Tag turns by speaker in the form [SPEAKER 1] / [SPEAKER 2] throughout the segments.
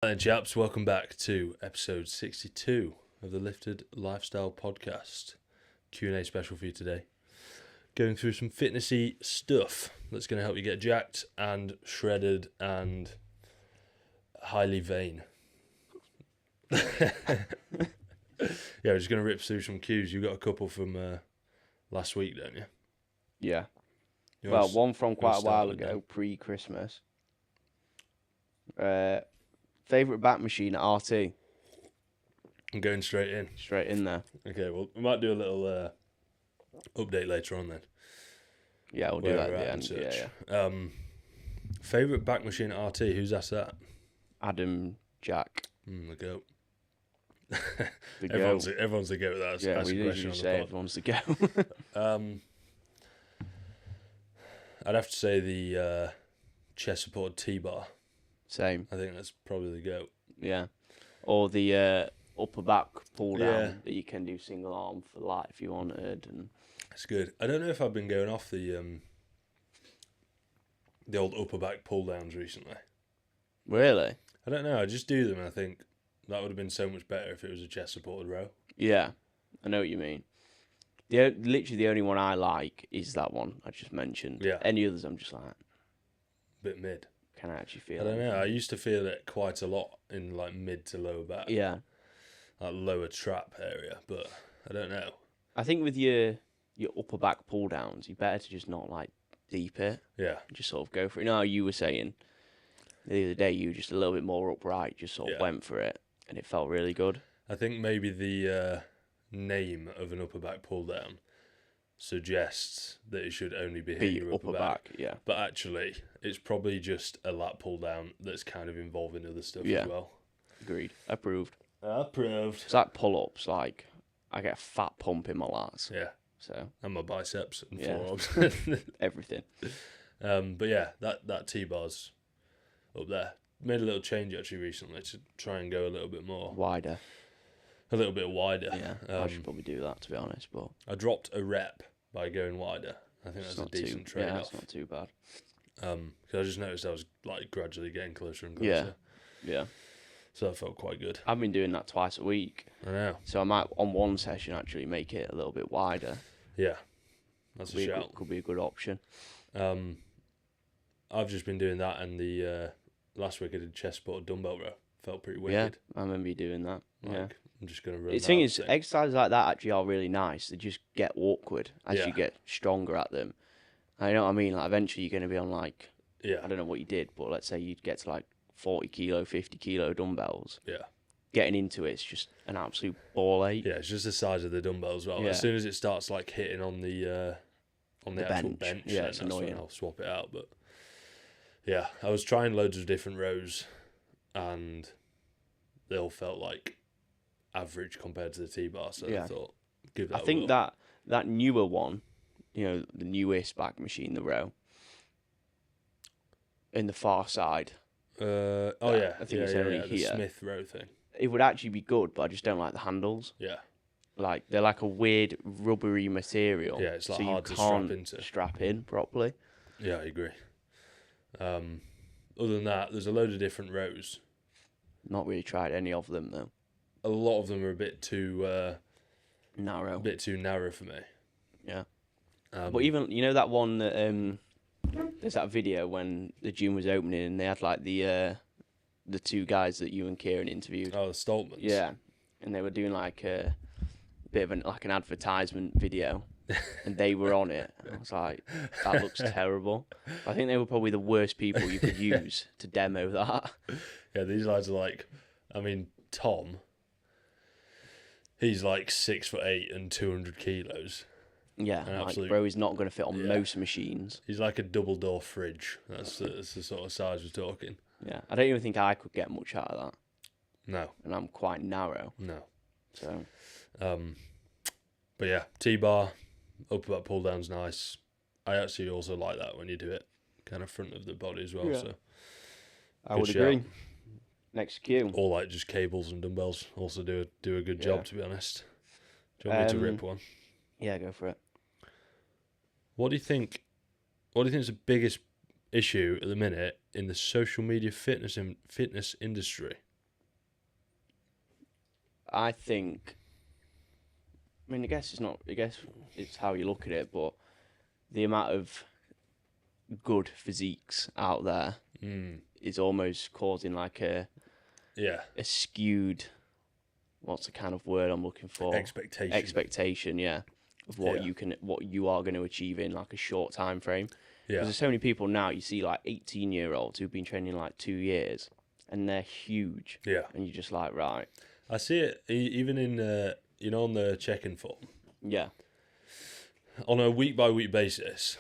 [SPEAKER 1] Right then, chaps, welcome back to episode 62 of the Lifted Lifestyle Podcast. Q&A special for you today. Going through some fitnessy stuff that's going to help you get jacked and shredded and highly vain. Yeah, we're just going to rip through some cues. You got a couple from last week, don't you?
[SPEAKER 2] Yeah.
[SPEAKER 1] You
[SPEAKER 2] Well,
[SPEAKER 1] want to
[SPEAKER 2] one from quite a
[SPEAKER 1] start
[SPEAKER 2] while
[SPEAKER 1] with
[SPEAKER 2] ago,
[SPEAKER 1] that?
[SPEAKER 2] pre-Christmas. Favourite back machine at RT?
[SPEAKER 1] I'm going straight in.
[SPEAKER 2] Straight in there.
[SPEAKER 1] Okay, well, we might do a little update later on then.
[SPEAKER 2] Yeah, we'll do
[SPEAKER 1] Where
[SPEAKER 2] that
[SPEAKER 1] we're
[SPEAKER 2] at the
[SPEAKER 1] at
[SPEAKER 2] end.
[SPEAKER 1] and
[SPEAKER 2] Yeah,
[SPEAKER 1] such.
[SPEAKER 2] yeah.
[SPEAKER 1] Favourite back machine at RT? Who's asked that?
[SPEAKER 2] Adam Jack.
[SPEAKER 1] The goat.
[SPEAKER 2] The
[SPEAKER 1] Everyone's
[SPEAKER 2] goat.
[SPEAKER 1] the goat. That's
[SPEAKER 2] Yeah,
[SPEAKER 1] a
[SPEAKER 2] we
[SPEAKER 1] question
[SPEAKER 2] usually
[SPEAKER 1] on
[SPEAKER 2] say
[SPEAKER 1] the pod.
[SPEAKER 2] everyone's the goat.
[SPEAKER 1] I'd have to say the chest supported T-bar.
[SPEAKER 2] Same.
[SPEAKER 1] I think that's probably the goat.
[SPEAKER 2] Yeah. Or the upper back pull down
[SPEAKER 1] Yeah.
[SPEAKER 2] that you can do single arm for light if you wanted. And
[SPEAKER 1] It's good. I don't know if I've been going off the old upper back pull downs recently.
[SPEAKER 2] really?
[SPEAKER 1] I don't know. I just do them and I think that would have been so much better if it was a chest supported row.
[SPEAKER 2] Yeah. I know what you mean. Literally the only one I like is that one I just mentioned.
[SPEAKER 1] Yeah.
[SPEAKER 2] Any others I'm just like,
[SPEAKER 1] Bit mid.
[SPEAKER 2] can I actually feel
[SPEAKER 1] I don't
[SPEAKER 2] it?
[SPEAKER 1] know. I used to feel it quite a lot in like mid to lower back.
[SPEAKER 2] Yeah.
[SPEAKER 1] Like lower trap area, but I don't know.
[SPEAKER 2] I think with your upper back pull downs, you better to just not like deep it
[SPEAKER 1] Yeah.
[SPEAKER 2] and just sort of go for it. You know how you were saying the other day, you were just a little bit more upright, just sort of
[SPEAKER 1] Yeah.
[SPEAKER 2] went for it, and it felt really good.
[SPEAKER 1] I think maybe the name of an upper back pull down suggests that it should only be hitting
[SPEAKER 2] Be
[SPEAKER 1] your
[SPEAKER 2] upper back, yeah.
[SPEAKER 1] But actually, it's probably just a lat pull down that's kind of involving other stuff
[SPEAKER 2] Yeah.
[SPEAKER 1] as well.
[SPEAKER 2] Agreed. Approved.
[SPEAKER 1] Approved.
[SPEAKER 2] It's like pull ups. Like I get a fat pump in my lats,
[SPEAKER 1] Yeah,
[SPEAKER 2] so
[SPEAKER 1] and my biceps and
[SPEAKER 2] Yeah.
[SPEAKER 1] forearms.
[SPEAKER 2] everything.
[SPEAKER 1] But yeah, that T-bar's up there. Made a little change actually recently to try and go a little bit more,
[SPEAKER 2] Wider.
[SPEAKER 1] a little bit wider.
[SPEAKER 2] Yeah. I should probably do that, to be honest, but
[SPEAKER 1] I dropped a rep by going wider. I think
[SPEAKER 2] it's
[SPEAKER 1] that's a
[SPEAKER 2] not
[SPEAKER 1] decent
[SPEAKER 2] too. Yeah,
[SPEAKER 1] trade-off.
[SPEAKER 2] it's not too bad.
[SPEAKER 1] Because I just noticed I was like gradually getting closer and closer.
[SPEAKER 2] Yeah.
[SPEAKER 1] So that felt quite good.
[SPEAKER 2] I've been doing that twice a week,
[SPEAKER 1] I know.
[SPEAKER 2] so I might on one session actually make it a little bit wider.
[SPEAKER 1] Yeah, that's a shout.
[SPEAKER 2] Could be a good option.
[SPEAKER 1] I've just been doing that, and the last week I did chest supported dumbbell row. Felt pretty
[SPEAKER 2] Yeah,
[SPEAKER 1] wicked.
[SPEAKER 2] I remember you doing that. Yeah.
[SPEAKER 1] Like, I'm just gonna run.
[SPEAKER 2] The thing is, exercises like that actually are really nice. They just get awkward as
[SPEAKER 1] Yeah.
[SPEAKER 2] you get stronger at them. I know what I mean. Like eventually, you're going to be on like
[SPEAKER 1] yeah,
[SPEAKER 2] I don't know what you did, but let's say you'd get to like 40 kilo, 50 kilo dumbbells.
[SPEAKER 1] yeah,
[SPEAKER 2] Getting into it's just an absolute ball ache.
[SPEAKER 1] yeah. It's just the size of the dumbbell as well.
[SPEAKER 2] Yeah.
[SPEAKER 1] As soon as it starts like hitting on the actual
[SPEAKER 2] bench.
[SPEAKER 1] bench,
[SPEAKER 2] Yeah,
[SPEAKER 1] then
[SPEAKER 2] it's
[SPEAKER 1] that's when
[SPEAKER 2] annoying.
[SPEAKER 1] I'll swap it out. But yeah, I was trying loads of different rows, and they all felt like average compared to the T-bar. So I
[SPEAKER 2] Yeah.
[SPEAKER 1] thought, give that.
[SPEAKER 2] I
[SPEAKER 1] a
[SPEAKER 2] think
[SPEAKER 1] whirl.
[SPEAKER 2] that newer one, you know, the newest back machine, the row, in the far side,
[SPEAKER 1] Oh
[SPEAKER 2] that-
[SPEAKER 1] yeah,
[SPEAKER 2] I think
[SPEAKER 1] yeah,
[SPEAKER 2] it's
[SPEAKER 1] yeah,
[SPEAKER 2] only
[SPEAKER 1] yeah, the
[SPEAKER 2] here.
[SPEAKER 1] Smith row thing.
[SPEAKER 2] it would actually be good, but I just don't like the handles.
[SPEAKER 1] Yeah,
[SPEAKER 2] Like they're like a weird rubbery material.
[SPEAKER 1] Yeah, it's, like,
[SPEAKER 2] so
[SPEAKER 1] hard
[SPEAKER 2] you
[SPEAKER 1] to strap
[SPEAKER 2] can't
[SPEAKER 1] into.
[SPEAKER 2] strap in properly.
[SPEAKER 1] yeah, I agree. Other than that, there's a load of different rows.
[SPEAKER 2] Not really tried any of them though.
[SPEAKER 1] A lot of them are a bit too
[SPEAKER 2] Narrow.
[SPEAKER 1] narrow for me.
[SPEAKER 2] Yeah.
[SPEAKER 1] Um,
[SPEAKER 2] But even you know that one that there's that video when the gym was opening and they had like the two guys that you and Kieran interviewed.
[SPEAKER 1] the Stoltmans.
[SPEAKER 2] Yeah, and they were doing like a bit of an advertisement video, and they were on it. I was like, that looks terrible. I think they were probably the worst people you could use to demo that.
[SPEAKER 1] Yeah, these lads are like, I mean, Tom. He's like 6'8" and 200 kilos.
[SPEAKER 2] Yeah,
[SPEAKER 1] An
[SPEAKER 2] like,
[SPEAKER 1] absolute-
[SPEAKER 2] bro, he's not going to fit on
[SPEAKER 1] Yeah.
[SPEAKER 2] most machines.
[SPEAKER 1] He's like a double door fridge. That's the sort of size we're talking.
[SPEAKER 2] Yeah, I don't even think I could get much out of that,
[SPEAKER 1] No,
[SPEAKER 2] and I'm quite narrow.
[SPEAKER 1] no.
[SPEAKER 2] So
[SPEAKER 1] But yeah, T-bar, upper back pull down's nice. I actually also like that when you do it kind of front of the body as well.
[SPEAKER 2] Yeah.
[SPEAKER 1] So
[SPEAKER 2] I
[SPEAKER 1] Good
[SPEAKER 2] would
[SPEAKER 1] shout.
[SPEAKER 2] agree. Next cue.
[SPEAKER 1] or like just cables and dumbbells also do a good job,
[SPEAKER 2] Yeah.
[SPEAKER 1] to be honest. Do you want me to rip one?
[SPEAKER 2] Yeah, go for it.
[SPEAKER 1] What do you think is the biggest issue at the minute in the social media fitness industry?
[SPEAKER 2] I think. I mean, I guess it's not. I guess it's how you look at it, but the amount of good physiques out there is almost causing like a skewed. What's the kind of word I'm looking for? Expectation, yeah, of what you are going to achieve in like a short time frame.
[SPEAKER 1] Yeah.
[SPEAKER 2] Because there's so many people now. You see like 18-year-olds who've been training like 2 years, and they're huge.
[SPEAKER 1] Yeah.
[SPEAKER 2] And you're just like, right.
[SPEAKER 1] I see it even in on the check-in form.
[SPEAKER 2] Yeah.
[SPEAKER 1] On a week-by-week basis,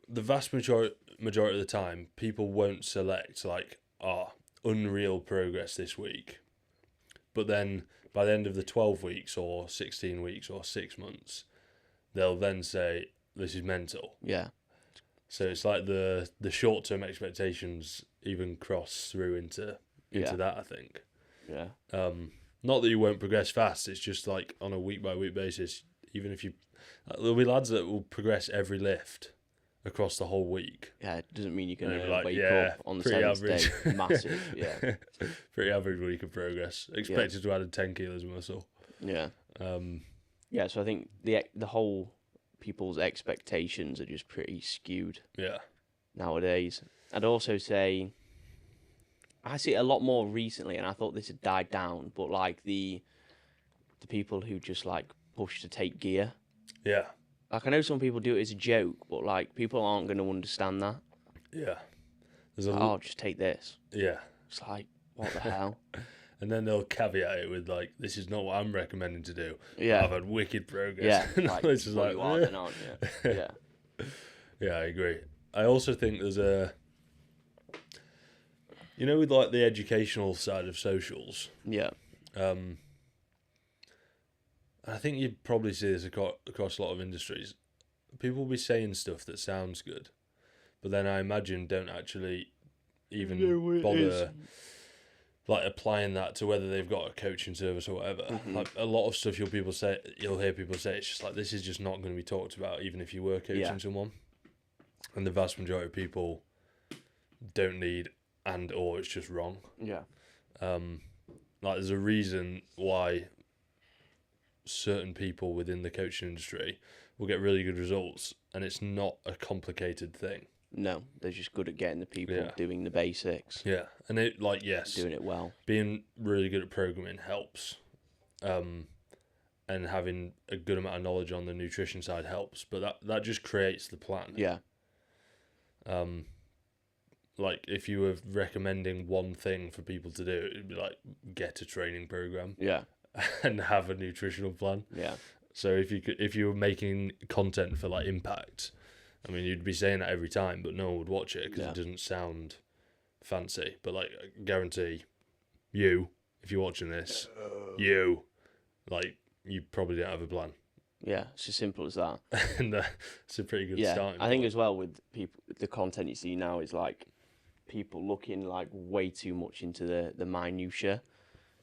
[SPEAKER 1] the vast majority of the time, people won't select like, unreal progress this week. But then by the end of the 12 weeks or 16 weeks or 6 months, they'll then say, this is mental.
[SPEAKER 2] Yeah.
[SPEAKER 1] So it's like the short-term expectations even cross through into that, I think.
[SPEAKER 2] Yeah.
[SPEAKER 1] Not that you won't progress fast, it's just like on a week-by-week basis, even if you... There'll be lads that will progress every lift across the whole week.
[SPEAKER 2] Yeah, it doesn't mean you're going to
[SPEAKER 1] like,
[SPEAKER 2] wake up on the 7th
[SPEAKER 1] average.
[SPEAKER 2] day massive. Yeah.
[SPEAKER 1] Pretty average week of progress. Expected to add 10 kilos of muscle.
[SPEAKER 2] Yeah. Yeah, so I think the whole people's expectations are just pretty skewed.
[SPEAKER 1] Yeah.
[SPEAKER 2] Nowadays. I'd also say I see it a lot more recently, and I thought this had died down, but like the people who just like push to take gear.
[SPEAKER 1] Yeah.
[SPEAKER 2] Like I know some people do it as a joke, but like people aren't going to understand that.
[SPEAKER 1] Yeah.
[SPEAKER 2] Just take this.
[SPEAKER 1] Yeah.
[SPEAKER 2] It's like, what the hell?
[SPEAKER 1] And then they'll caveat it with like, this is not what I'm recommending to do.
[SPEAKER 2] Yeah.
[SPEAKER 1] I've had wicked progress.
[SPEAKER 2] Yeah. Like,
[SPEAKER 1] it's just
[SPEAKER 2] you are then, aren't you? Yeah.
[SPEAKER 1] Yeah, I agree. I also think there's with like the educational side of socials.
[SPEAKER 2] Yeah.
[SPEAKER 1] I think you'd probably see this across a lot of industries. People will be saying stuff that sounds good, but then I imagine don't actually even bother like applying that to whether they've got a coaching service or whatever.
[SPEAKER 2] Mm-hmm.
[SPEAKER 1] Like a lot of stuff you'll hear people say it's just like this is just not going to be talked about even if you were coaching someone. And the vast majority of people don't need or it's just wrong.
[SPEAKER 2] Yeah.
[SPEAKER 1] Like there's a reason why certain people within the coaching industry will get really good results, and it's not a complicated thing.
[SPEAKER 2] No, they're just good at getting the people doing the basics.
[SPEAKER 1] Yeah, and it
[SPEAKER 2] doing it well.
[SPEAKER 1] Being really good at programming helps, and having a good amount of knowledge on the nutrition side helps. But that just creates the plan.
[SPEAKER 2] Yeah.
[SPEAKER 1] Like if you were recommending one thing for people to do, it'd be like get a training program.
[SPEAKER 2] Yeah.
[SPEAKER 1] And have a nutritional plan.
[SPEAKER 2] Yeah.
[SPEAKER 1] So if you were making content for like impact, I mean, you'd be saying that every time, but no one would watch it because it doesn't sound fancy. But like, I guarantee you, if you're watching this, you probably don't have a plan.
[SPEAKER 2] Yeah, it's as simple as that.
[SPEAKER 1] And it's a pretty good starting
[SPEAKER 2] I think as well with people, the content you see now is like people looking like way too much into the minutiae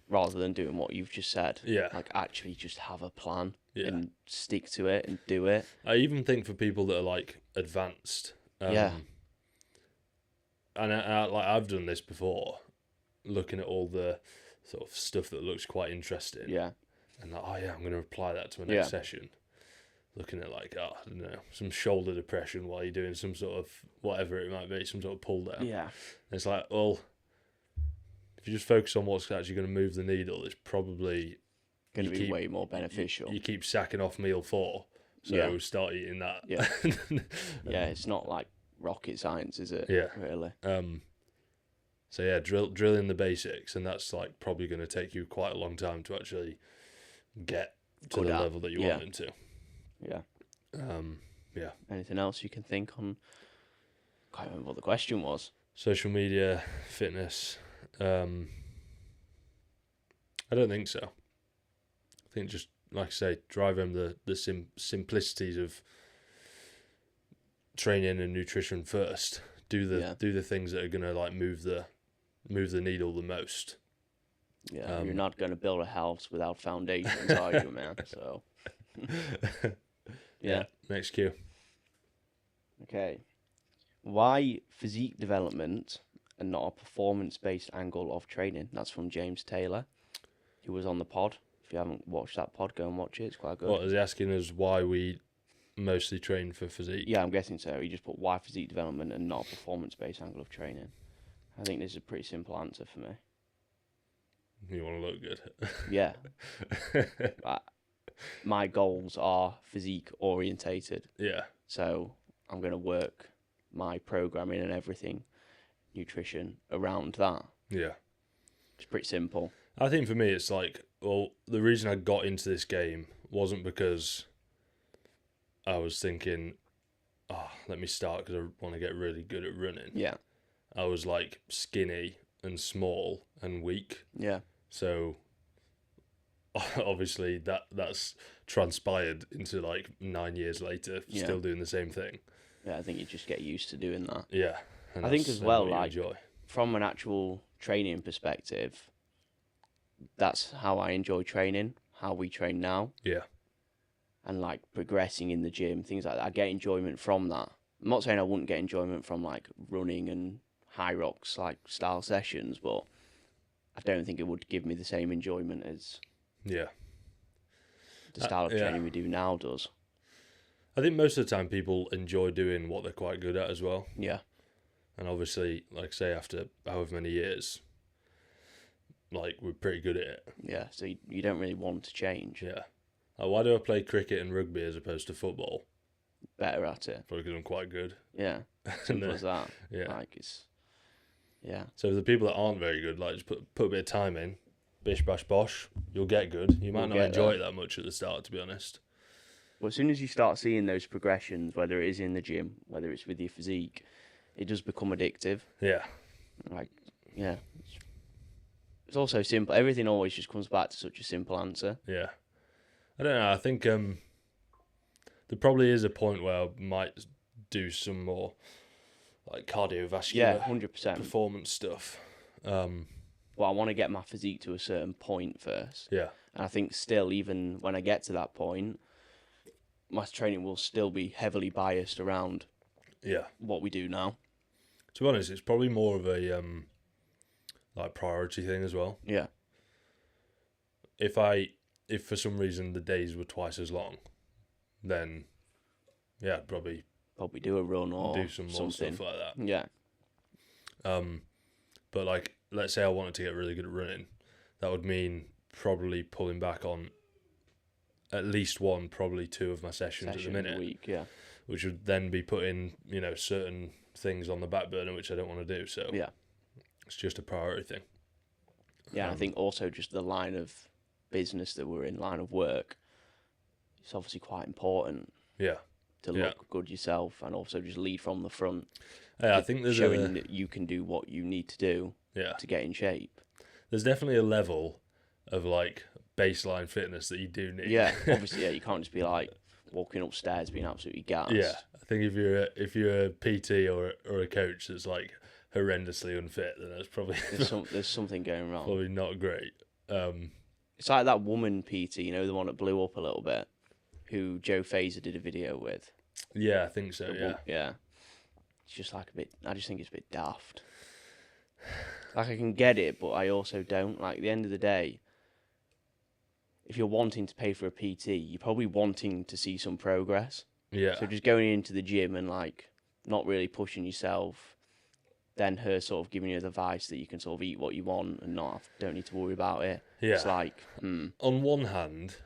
[SPEAKER 2] rather than doing what you've just said.
[SPEAKER 1] Yeah.
[SPEAKER 2] Like actually just have a plan and stick to it and do it.
[SPEAKER 1] I even think for people that are like advanced. And I've done this before, looking at all the sort of stuff that looks quite interesting.
[SPEAKER 2] Yeah.
[SPEAKER 1] And like, I'm going to apply that to my next session. Looking at like, I don't know, some shoulder depression while you're doing some sort of, whatever it might be, some sort of pull down.
[SPEAKER 2] Yeah.
[SPEAKER 1] And it's like, well, if you just focus on what's actually going to move the needle, it's probably
[SPEAKER 2] going to be way more beneficial.
[SPEAKER 1] You keep sacking off meal 4, so start eating that.
[SPEAKER 2] Yeah. Yeah, it's not like rocket science, is it?
[SPEAKER 1] Yeah.
[SPEAKER 2] Really.
[SPEAKER 1] So yeah, drill in the basics, and that's like probably going to take you quite a long time to actually get to the level that you want it to.
[SPEAKER 2] Yeah.
[SPEAKER 1] Yeah.
[SPEAKER 2] Anything else you can think on? Can't remember what the question was.
[SPEAKER 1] Social media, fitness. I don't think so. I think just like I say, drive home the simplicities of training and nutrition first. Do the things that are gonna like move the needle the most.
[SPEAKER 2] Yeah, you're not gonna build a house without foundations, are you, man? So. Yeah.
[SPEAKER 1] Next cue.
[SPEAKER 2] Okay. Why physique development and not a performance-based angle of training? That's from James Taylor. He was on the pod. If you haven't watched that pod, go and watch it. It's quite good.
[SPEAKER 1] What, is he asking us why we mostly train for physique?
[SPEAKER 2] Yeah, I'm guessing so. He just put why physique development and not a performance-based angle of training. I think this is a pretty simple answer for me.
[SPEAKER 1] You want to look good.
[SPEAKER 2] Yeah. My goals are physique orientated.
[SPEAKER 1] Yeah.
[SPEAKER 2] So I'm going to work my programming and everything, nutrition, around that.
[SPEAKER 1] Yeah.
[SPEAKER 2] It's pretty simple.
[SPEAKER 1] I think for me, it's like, well, the reason I got into this game wasn't because I was thinking, let me start because I want to get really good at running.
[SPEAKER 2] Yeah.
[SPEAKER 1] I was like skinny and small and weak.
[SPEAKER 2] Yeah.
[SPEAKER 1] So obviously that's transpired into like 9 years later, still doing the same thing.
[SPEAKER 2] Yeah, I think you just get used to doing that.
[SPEAKER 1] Yeah.
[SPEAKER 2] I think as well, like,
[SPEAKER 1] enjoy.
[SPEAKER 2] From an actual training perspective, that's how I enjoy training, how we train now.
[SPEAKER 1] Yeah.
[SPEAKER 2] And like progressing in the gym, things like that. I get enjoyment from that. I'm not saying I wouldn't get enjoyment from like running and high rocks like style sessions, but I don't think it would give me the same enjoyment as the style of training we do now does.
[SPEAKER 1] I think most of the time people enjoy doing what they're quite good at as well.
[SPEAKER 2] Yeah.
[SPEAKER 1] And obviously, like say, after however many years, like we're pretty good at it.
[SPEAKER 2] Yeah, so you don't really want to change.
[SPEAKER 1] Yeah. Like, why do I play cricket and rugby as opposed to football?
[SPEAKER 2] Better at it.
[SPEAKER 1] Probably because I'm quite good.
[SPEAKER 2] Yeah. Simple as that.
[SPEAKER 1] Yeah.
[SPEAKER 2] Like it's. Yeah.
[SPEAKER 1] So the people that aren't very good, like just put a bit of time in, bish bash bosh, you'll get good. You might not enjoy it that much at the start, to be honest.
[SPEAKER 2] Well, as soon as you start seeing those progressions, whether it is in the gym, whether it's with your physique, it does become addictive.
[SPEAKER 1] Yeah.
[SPEAKER 2] Like, yeah. It's also simple. Everything always just comes back to such a simple answer.
[SPEAKER 1] Yeah. I don't know. I think there probably is a point where I might do some more like cardiovascular
[SPEAKER 2] 100%.
[SPEAKER 1] performance stuff.
[SPEAKER 2] But I want to get my physique to a certain point first.
[SPEAKER 1] Yeah.
[SPEAKER 2] And I think still, even when I get to that point, my training will still be heavily biased around what we do now.
[SPEAKER 1] To be honest, it's probably more of a like priority thing as well.
[SPEAKER 2] Yeah.
[SPEAKER 1] If for some reason the days were twice as long, then I'd probably
[SPEAKER 2] do a run or
[SPEAKER 1] do some more
[SPEAKER 2] something.
[SPEAKER 1] stuff like that.
[SPEAKER 2] Yeah.
[SPEAKER 1] But like, let's say I wanted to get really good at running, that would mean probably pulling back on at least one, probably two of my sessions at the minute.
[SPEAKER 2] A week, yeah.
[SPEAKER 1] Which would then be putting, certain things on the back burner which I don't want to do. So
[SPEAKER 2] yeah,
[SPEAKER 1] it's just a priority thing.
[SPEAKER 2] Yeah, I think also just the line of business that we're in, line of work, it's obviously quite important.
[SPEAKER 1] Yeah.
[SPEAKER 2] To look good yourself and also just lead from the front.
[SPEAKER 1] Yeah, I think there's
[SPEAKER 2] showing that you can do what you need to do to get in shape.
[SPEAKER 1] There's definitely a level of like baseline fitness that you do need.
[SPEAKER 2] Yeah, obviously, you can't just be like walking upstairs being absolutely gassed.
[SPEAKER 1] Yeah, I think if you're a PT or a coach that's like horrendously unfit, then that's probably
[SPEAKER 2] there's something going wrong.
[SPEAKER 1] Probably not great.
[SPEAKER 2] It's like that woman PT, the one that blew up a little bit, who Joe Fazer did a video with.
[SPEAKER 1] Yeah, I think so.
[SPEAKER 2] Yeah. It's just like I just think it's a bit daft. Like I can get it, but I also don't. Like at the end of the day, if you're wanting to pay for a PT, you're probably wanting to see some progress.
[SPEAKER 1] Yeah.
[SPEAKER 2] So just going into the gym and like not really pushing yourself, then her sort of giving you the advice that you can sort of eat what you want and don't need to worry about it.
[SPEAKER 1] Yeah.
[SPEAKER 2] It's like,
[SPEAKER 1] On one hand,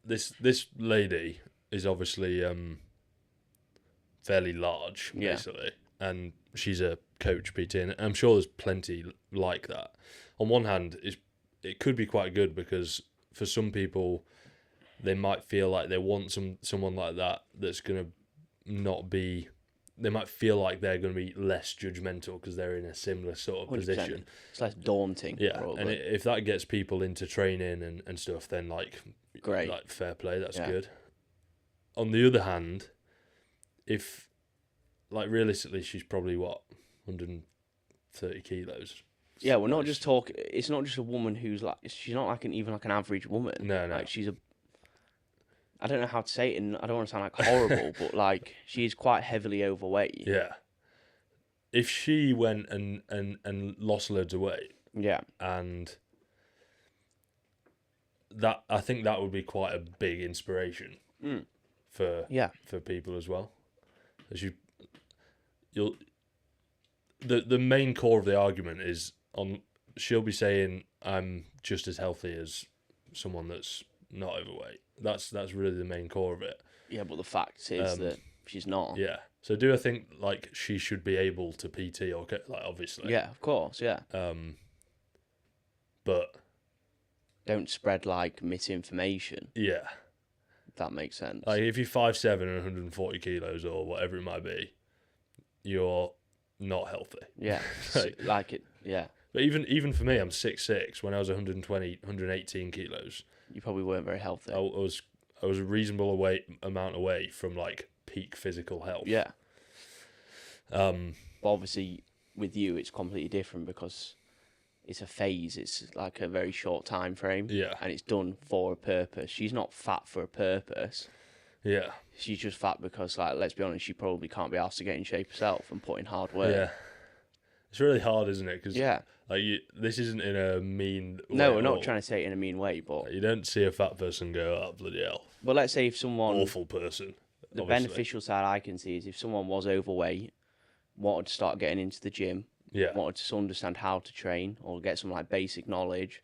[SPEAKER 1] this lady is obviously fairly large, basically, and she's a coach PT, and I'm sure there's plenty like that. On one hand, it could be quite good because for some people, they might feel like they want someone like that that's gonna not be. They might feel like they're going to be less judgmental because they're in a similar sort of
[SPEAKER 2] 100%.
[SPEAKER 1] position.
[SPEAKER 2] It's less daunting.
[SPEAKER 1] Yeah,
[SPEAKER 2] probably.
[SPEAKER 1] and if that gets people into training and stuff, then
[SPEAKER 2] great,
[SPEAKER 1] like fair play, that's good. On the other hand, if like realistically, she's probably 130 kilos.
[SPEAKER 2] Yeah, we're not just talking. It's not just a woman who's like. She's not like even an average woman.
[SPEAKER 1] No.
[SPEAKER 2] Like she's a. I don't know how to say it, and I don't want to sound like horrible, but like she's quite heavily overweight.
[SPEAKER 1] Yeah. If she went and lost loads of weight.
[SPEAKER 2] Yeah.
[SPEAKER 1] And that I think that would be quite a big inspiration for
[SPEAKER 2] Yeah.
[SPEAKER 1] for people as well. As you'll the main core of the argument is on. She'll be saying, "I'm just as healthy as someone that's not overweight." That's really the main core of it.
[SPEAKER 2] Yeah, but the fact is that she's not.
[SPEAKER 1] Yeah. So do I think like she should be able to PT or like obviously?
[SPEAKER 2] Yeah, of course, yeah.
[SPEAKER 1] But
[SPEAKER 2] Don't spread like misinformation,
[SPEAKER 1] yeah,
[SPEAKER 2] if that makes sense.
[SPEAKER 1] like if you're 5'7" and 140 kilos or whatever it might be, you're not healthy.
[SPEAKER 2] Yeah. Yeah.
[SPEAKER 1] But even for me, I'm 6'6". When I was 120, 118 kilos,
[SPEAKER 2] You probably weren't very healthy.
[SPEAKER 1] I was a reasonable amount away from like peak physical health.
[SPEAKER 2] Yeah. But obviously, with you, it's completely different because it's a phase. It's like a very short time frame.
[SPEAKER 1] Yeah.
[SPEAKER 2] And it's done for a purpose. She's not fat for a purpose.
[SPEAKER 1] Yeah.
[SPEAKER 2] She's just fat because, like, let's be honest, she probably can't be asked to get in shape herself and put in hard work.
[SPEAKER 1] Yeah. It's really hard, isn't it? Because
[SPEAKER 2] Yeah.
[SPEAKER 1] like this isn't in a mean way.
[SPEAKER 2] No, we're
[SPEAKER 1] at
[SPEAKER 2] not
[SPEAKER 1] all.
[SPEAKER 2] trying to say it in a mean way, but
[SPEAKER 1] You don't see a fat person go, "Oh, bloody hell."
[SPEAKER 2] but let's say if someone
[SPEAKER 1] Awful person.
[SPEAKER 2] the
[SPEAKER 1] obviously.
[SPEAKER 2] beneficial side I can see is if someone was overweight, wanted to start getting into the gym,
[SPEAKER 1] Yeah.
[SPEAKER 2] wanted to understand how to train or get some like basic knowledge,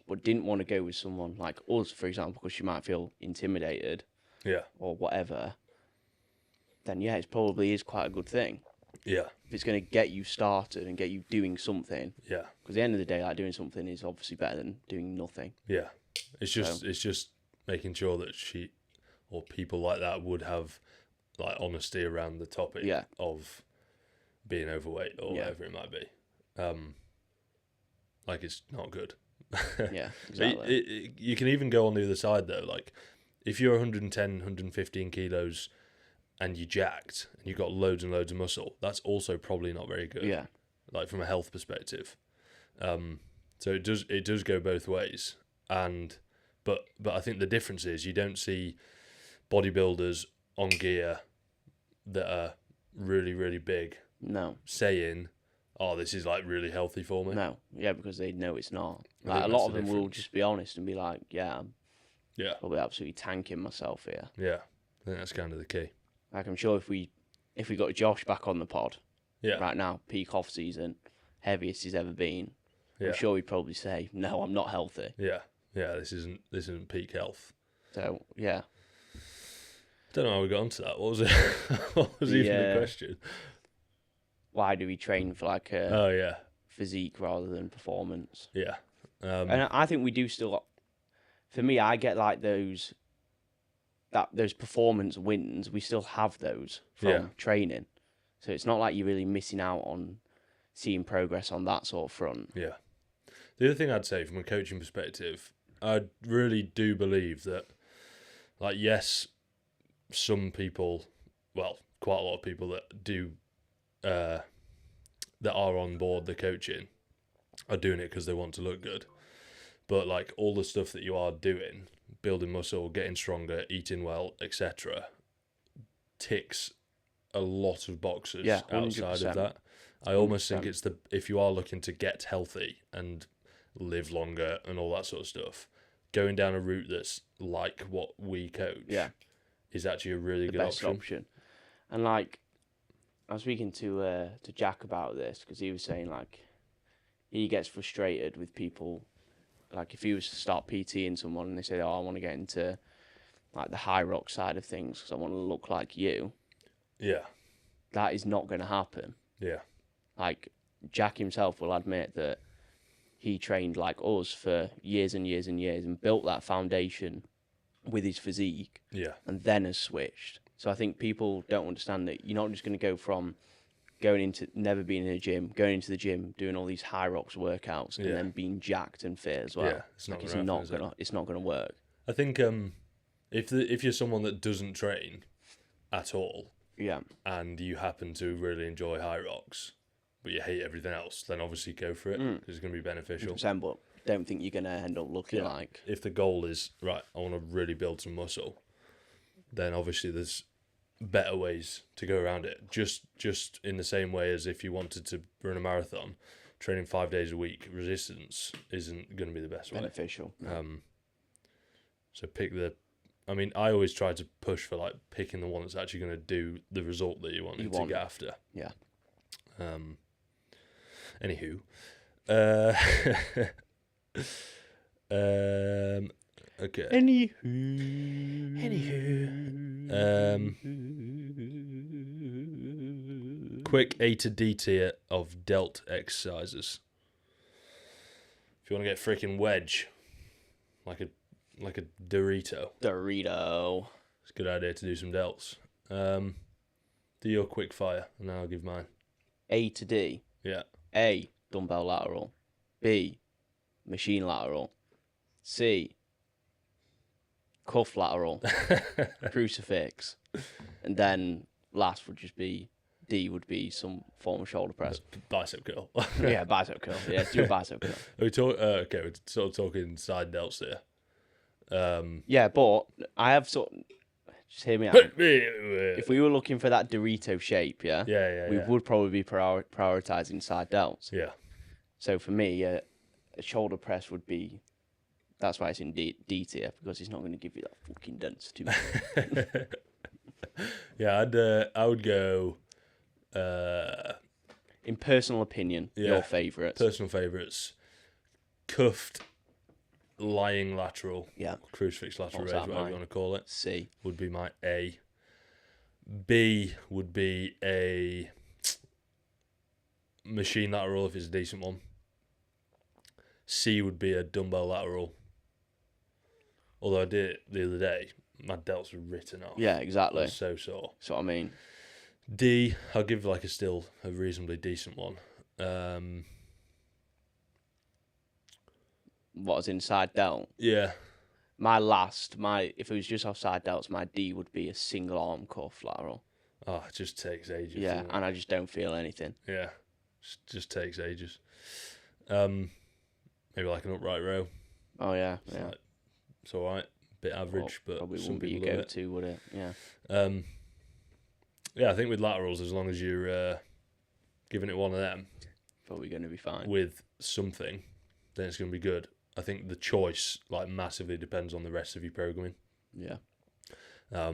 [SPEAKER 2] but didn't want to go with someone like us, for example, because she might feel intimidated
[SPEAKER 1] Yeah.
[SPEAKER 2] or whatever, then yeah, it probably is quite a good thing.
[SPEAKER 1] Yeah.
[SPEAKER 2] If it's going to get you started and get you doing something,
[SPEAKER 1] Yeah.
[SPEAKER 2] because at the end of the day, like doing something is obviously better than doing nothing.
[SPEAKER 1] Yeah. It's just making sure that she or people like that would have like honesty around the topic
[SPEAKER 2] Yeah.
[SPEAKER 1] of being overweight or
[SPEAKER 2] Yeah.
[SPEAKER 1] whatever it might be. Like it's not good.
[SPEAKER 2] Yeah,
[SPEAKER 1] But
[SPEAKER 2] exactly.
[SPEAKER 1] you can even go on the other side though. Like if you're 110, 115 kilos and you're jacked and you've got loads and loads of muscle, that's also probably not very good.
[SPEAKER 2] Yeah,
[SPEAKER 1] Like from a health perspective. So it does go both ways. But I think the difference is you don't see bodybuilders on gear that are really, really big
[SPEAKER 2] no,
[SPEAKER 1] saying, "Oh, this is like really healthy for me."
[SPEAKER 2] no, yeah, because they know it's not.
[SPEAKER 1] I
[SPEAKER 2] Like a
[SPEAKER 1] think
[SPEAKER 2] lot
[SPEAKER 1] that's
[SPEAKER 2] of
[SPEAKER 1] the
[SPEAKER 2] them will
[SPEAKER 1] difference.
[SPEAKER 2] just be honest and be like, "Yeah, I'm
[SPEAKER 1] Yeah.
[SPEAKER 2] probably absolutely tanking myself here."
[SPEAKER 1] Yeah. I think that's kind of the key.
[SPEAKER 2] Like I'm sure if we got Josh back on the pod
[SPEAKER 1] Yeah.
[SPEAKER 2] right now, peak off season, heaviest he's ever been,
[SPEAKER 1] Yeah.
[SPEAKER 2] I'm sure he'd probably say, "No, I'm not healthy."
[SPEAKER 1] Yeah. Yeah. This isn't peak health.
[SPEAKER 2] So yeah,
[SPEAKER 1] Don't know how we got onto that. What was it? What was even the question?
[SPEAKER 2] why do we train for like a
[SPEAKER 1] Oh yeah.
[SPEAKER 2] physique rather than performance?
[SPEAKER 1] Yeah.
[SPEAKER 2] And I think we do still. For me, I get like those performance wins. We still have those from
[SPEAKER 1] Yeah.
[SPEAKER 2] training, so it's not like you're really missing out on seeing progress on that sort of front.
[SPEAKER 1] Yeah. The other thing I'd say from a coaching perspective, I really do believe that, like, yes, some people, well, quite a lot of people that do, that are on board the coaching are doing it because they want to look good. But, like, all the stuff that you are doing, building muscle, getting stronger, eating well, etc., ticks a lot of boxes
[SPEAKER 2] Yeah,
[SPEAKER 1] outside
[SPEAKER 2] 100%.
[SPEAKER 1] of that. I almost think
[SPEAKER 2] 100%.
[SPEAKER 1] if you are looking to get healthy and live longer and all that sort of stuff, going down a route that's like what we coach
[SPEAKER 2] Yeah.
[SPEAKER 1] is actually a really
[SPEAKER 2] The
[SPEAKER 1] good
[SPEAKER 2] best
[SPEAKER 1] option.
[SPEAKER 2] option. And like, I was speaking to Jack about this because he was saying like, he gets frustrated with people. Like if he was to start PTing someone and they say, "Oh, I want to get into like the high rock side of things because I want to look like you,"
[SPEAKER 1] Yeah,
[SPEAKER 2] that is not going to happen.
[SPEAKER 1] yeah,
[SPEAKER 2] Like Jack himself will admit that he trained like us for years and years and years and built that foundation with his physique
[SPEAKER 1] yeah,
[SPEAKER 2] and then has switched. So I think people don't understand that you're not just going to go from going into never being in a gym, going into the gym, doing all these high rocks workouts, and
[SPEAKER 1] Yeah.
[SPEAKER 2] then being jacked and fit as well.
[SPEAKER 1] yeah. It's not gonna happen, is it?
[SPEAKER 2] It's not gonna work.
[SPEAKER 1] I think if you're someone that doesn't train at all
[SPEAKER 2] Yeah,
[SPEAKER 1] and you happen to really enjoy high rocks, but you hate everything else, then obviously go for it because it's going to be beneficial.
[SPEAKER 2] 100%, but don't think you're gonna end up looking
[SPEAKER 1] Yeah.
[SPEAKER 2] like
[SPEAKER 1] If the goal is right, I want to really build some muscle, then obviously there's better ways to go around it. Just in the same way as if you wanted to run a marathon, training 5 days a week, resistance isn't going to be the best way.
[SPEAKER 2] beneficial.
[SPEAKER 1] So pick the. I mean, I always try to push for like picking the one that's actually going to do the result that you want to get after.
[SPEAKER 2] Yeah.
[SPEAKER 1] Anywho, okay. Quick A to D tier of delt exercises. If you want to get freaking wedge, like a Dorito. It's a good idea to do some delts. Do your quick fire, and then I'll give mine.
[SPEAKER 2] A to D.
[SPEAKER 1] Yeah.
[SPEAKER 2] A, dumbbell lateral. B, machine lateral. C, cuff lateral. Crucifix. And then last would just be, D would be some form of shoulder press.
[SPEAKER 1] Bicep curl.
[SPEAKER 2] Yeah, bicep curl. Yeah, do a bicep curl.
[SPEAKER 1] Are we okay, we're sort of talking side delts here.
[SPEAKER 2] Yeah, but I have just hear me out. If we were looking for that Dorito shape, we would probably be prioritizing side delts.
[SPEAKER 1] Yeah.
[SPEAKER 2] So for me, a shoulder press would be. That's why it's in D tier, because it's not going to give you that fucking dense too much.
[SPEAKER 1] Yeah, I would go.
[SPEAKER 2] In personal opinion, your favourites.
[SPEAKER 1] Personal favourites. Cuffed, lying lateral.
[SPEAKER 2] Yeah.
[SPEAKER 1] Crucifix lateral raise, whatever you want to call it.
[SPEAKER 2] C
[SPEAKER 1] would be my A. B would be a machine lateral if it's a decent one. C would be a dumbbell lateral. Although I did it the other day, my delts were written off.
[SPEAKER 2] Yeah, exactly.
[SPEAKER 1] So sore.
[SPEAKER 2] That's what I mean.
[SPEAKER 1] D, I'll give like a reasonably decent one.
[SPEAKER 2] What was inside delt?
[SPEAKER 1] Yeah.
[SPEAKER 2] If it was just outside delts, my D would be a single arm cuff lateral.
[SPEAKER 1] Oh, it just takes ages.
[SPEAKER 2] Yeah, and I just don't feel anything.
[SPEAKER 1] Yeah, just takes ages. Maybe like an upright row.
[SPEAKER 2] Oh yeah,
[SPEAKER 1] It's all right. Bit average, but
[SPEAKER 2] probably wouldn't be your go-to, would it? Yeah.
[SPEAKER 1] Yeah, I think with laterals, as long as you're giving it one of them,
[SPEAKER 2] probably going to be fine
[SPEAKER 1] with something, then it's going to be good. I think the choice massively depends on the rest of your programming.
[SPEAKER 2] Yeah. I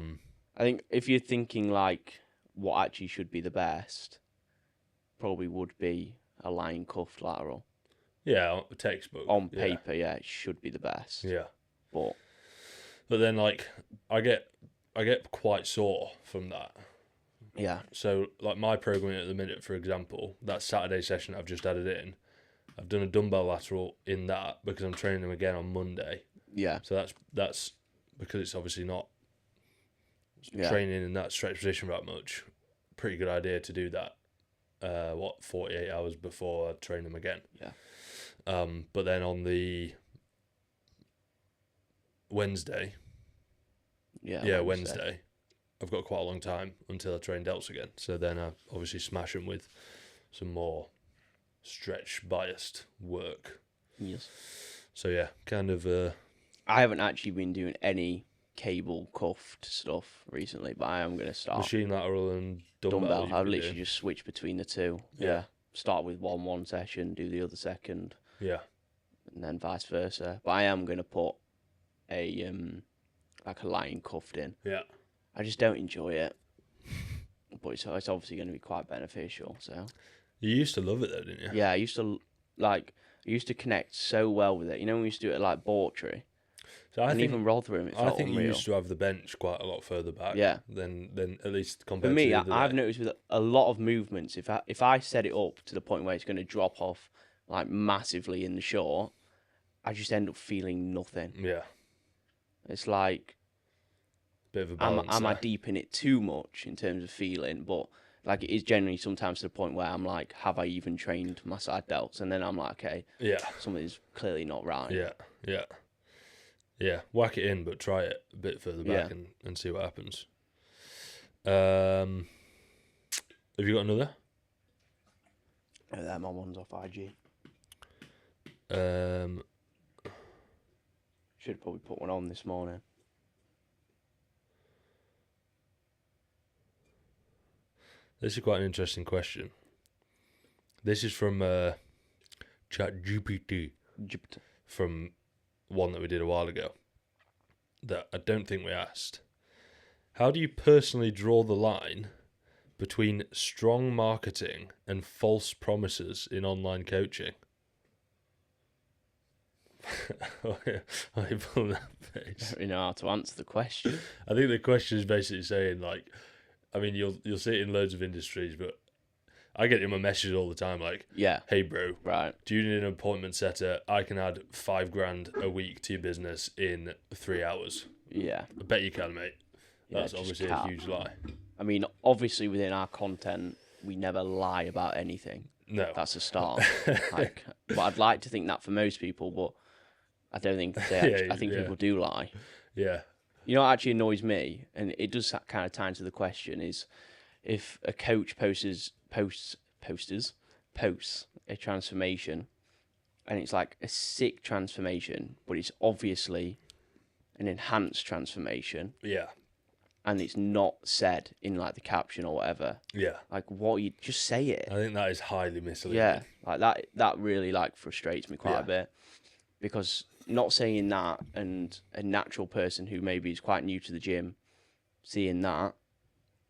[SPEAKER 2] think if you're thinking like what actually should be the best, probably would be a lying cuff lateral.
[SPEAKER 1] Yeah, textbook.
[SPEAKER 2] On paper, it should be the best.
[SPEAKER 1] Yeah.
[SPEAKER 2] But
[SPEAKER 1] then like I get quite sore from that.
[SPEAKER 2] Yeah.
[SPEAKER 1] So like my programming at the minute, for example, that Saturday session I've just added in, I've done a dumbbell lateral in that because I'm training them again on Monday.
[SPEAKER 2] Yeah.
[SPEAKER 1] So that's because it's obviously not training in that stretch position that much. Pretty good idea to do that. 48 hours before I train them again.
[SPEAKER 2] Yeah.
[SPEAKER 1] But then on the Wednesday. Wednesday. I've got quite a long time until I train delts again. So then I obviously smash them with some more stretch biased work.
[SPEAKER 2] Yes.
[SPEAKER 1] So yeah, kind of.
[SPEAKER 2] I haven't actually been doing any cable cuffed stuff recently, but I am going to start.
[SPEAKER 1] Machine lateral and dumbbell.
[SPEAKER 2] I've literally just switched between the two. Yeah. Start with one session, do the other second.
[SPEAKER 1] Yeah.
[SPEAKER 2] And then vice versa. But I am going to put a like a lying cuffed in.
[SPEAKER 1] Yeah.
[SPEAKER 2] I just don't enjoy it. But it's obviously going to be quite beneficial. So.
[SPEAKER 1] You used to love it though, didn't you?
[SPEAKER 2] Yeah, I used to connect so well with it. You know when we used to do it at like Bawtry?
[SPEAKER 1] So I think
[SPEAKER 2] even Rotherham, it felt
[SPEAKER 1] unreal. You used to have the bench quite a lot further back.
[SPEAKER 2] Yeah.
[SPEAKER 1] Than at least compared
[SPEAKER 2] to me,
[SPEAKER 1] the other
[SPEAKER 2] I've
[SPEAKER 1] day.
[SPEAKER 2] noticed with a lot of movements, if I set it up to the point where it's going to drop off like massively in the short, I just end up feeling nothing.
[SPEAKER 1] Yeah.
[SPEAKER 2] It's like,
[SPEAKER 1] bit of a balance.
[SPEAKER 2] Am I deep in it too much in terms of feeling? But like it is generally sometimes to the point where I'm like, have I even trained my side delts? And then I'm like, okay, something's clearly not right.
[SPEAKER 1] Yeah, whack it in, but try it a bit further back and see what happens. Have you got another?
[SPEAKER 2] My one's off IG. Should probably put one on this morning.
[SPEAKER 1] This is quite an interesting question. This is from ChatGPT. From one that we did a while ago. that I don't think we asked. How do you personally draw the line between strong marketing and false promises in online coaching? Why are you pulling that face?
[SPEAKER 2] I don't know how to answer the question.
[SPEAKER 1] I think the question is basically saying, like, I mean, you'll see it in loads of industries, but I get in my messages all the time, like,
[SPEAKER 2] Yeah.
[SPEAKER 1] hey, bro,
[SPEAKER 2] Right.
[SPEAKER 1] do you need an appointment setter? I can add $5,000 a week to your business in 3 hours.
[SPEAKER 2] Yeah.
[SPEAKER 1] I bet you can, mate.
[SPEAKER 2] Yeah,
[SPEAKER 1] That's
[SPEAKER 2] just
[SPEAKER 1] obviously
[SPEAKER 2] cap.
[SPEAKER 1] a huge lie.
[SPEAKER 2] I mean, obviously within our content, we never lie about anything.
[SPEAKER 1] No.
[SPEAKER 2] That's a start. Like, but I'd like to think that for most people, but I don't think I think
[SPEAKER 1] yeah.
[SPEAKER 2] people do lie.
[SPEAKER 1] Yeah.
[SPEAKER 2] You know what actually annoys me, and it does kind of tie into the question, is if a coach posts a transformation, and it's like a sick transformation, but it's obviously an enhanced transformation,
[SPEAKER 1] Yeah.
[SPEAKER 2] and it's not said in like the caption or whatever.
[SPEAKER 1] Yeah.
[SPEAKER 2] Like, what you just say it.
[SPEAKER 1] I think that is highly misleading.
[SPEAKER 2] Yeah, like that really like frustrates me quite a bit, because not saying that, and a natural person who maybe is quite new to the gym seeing that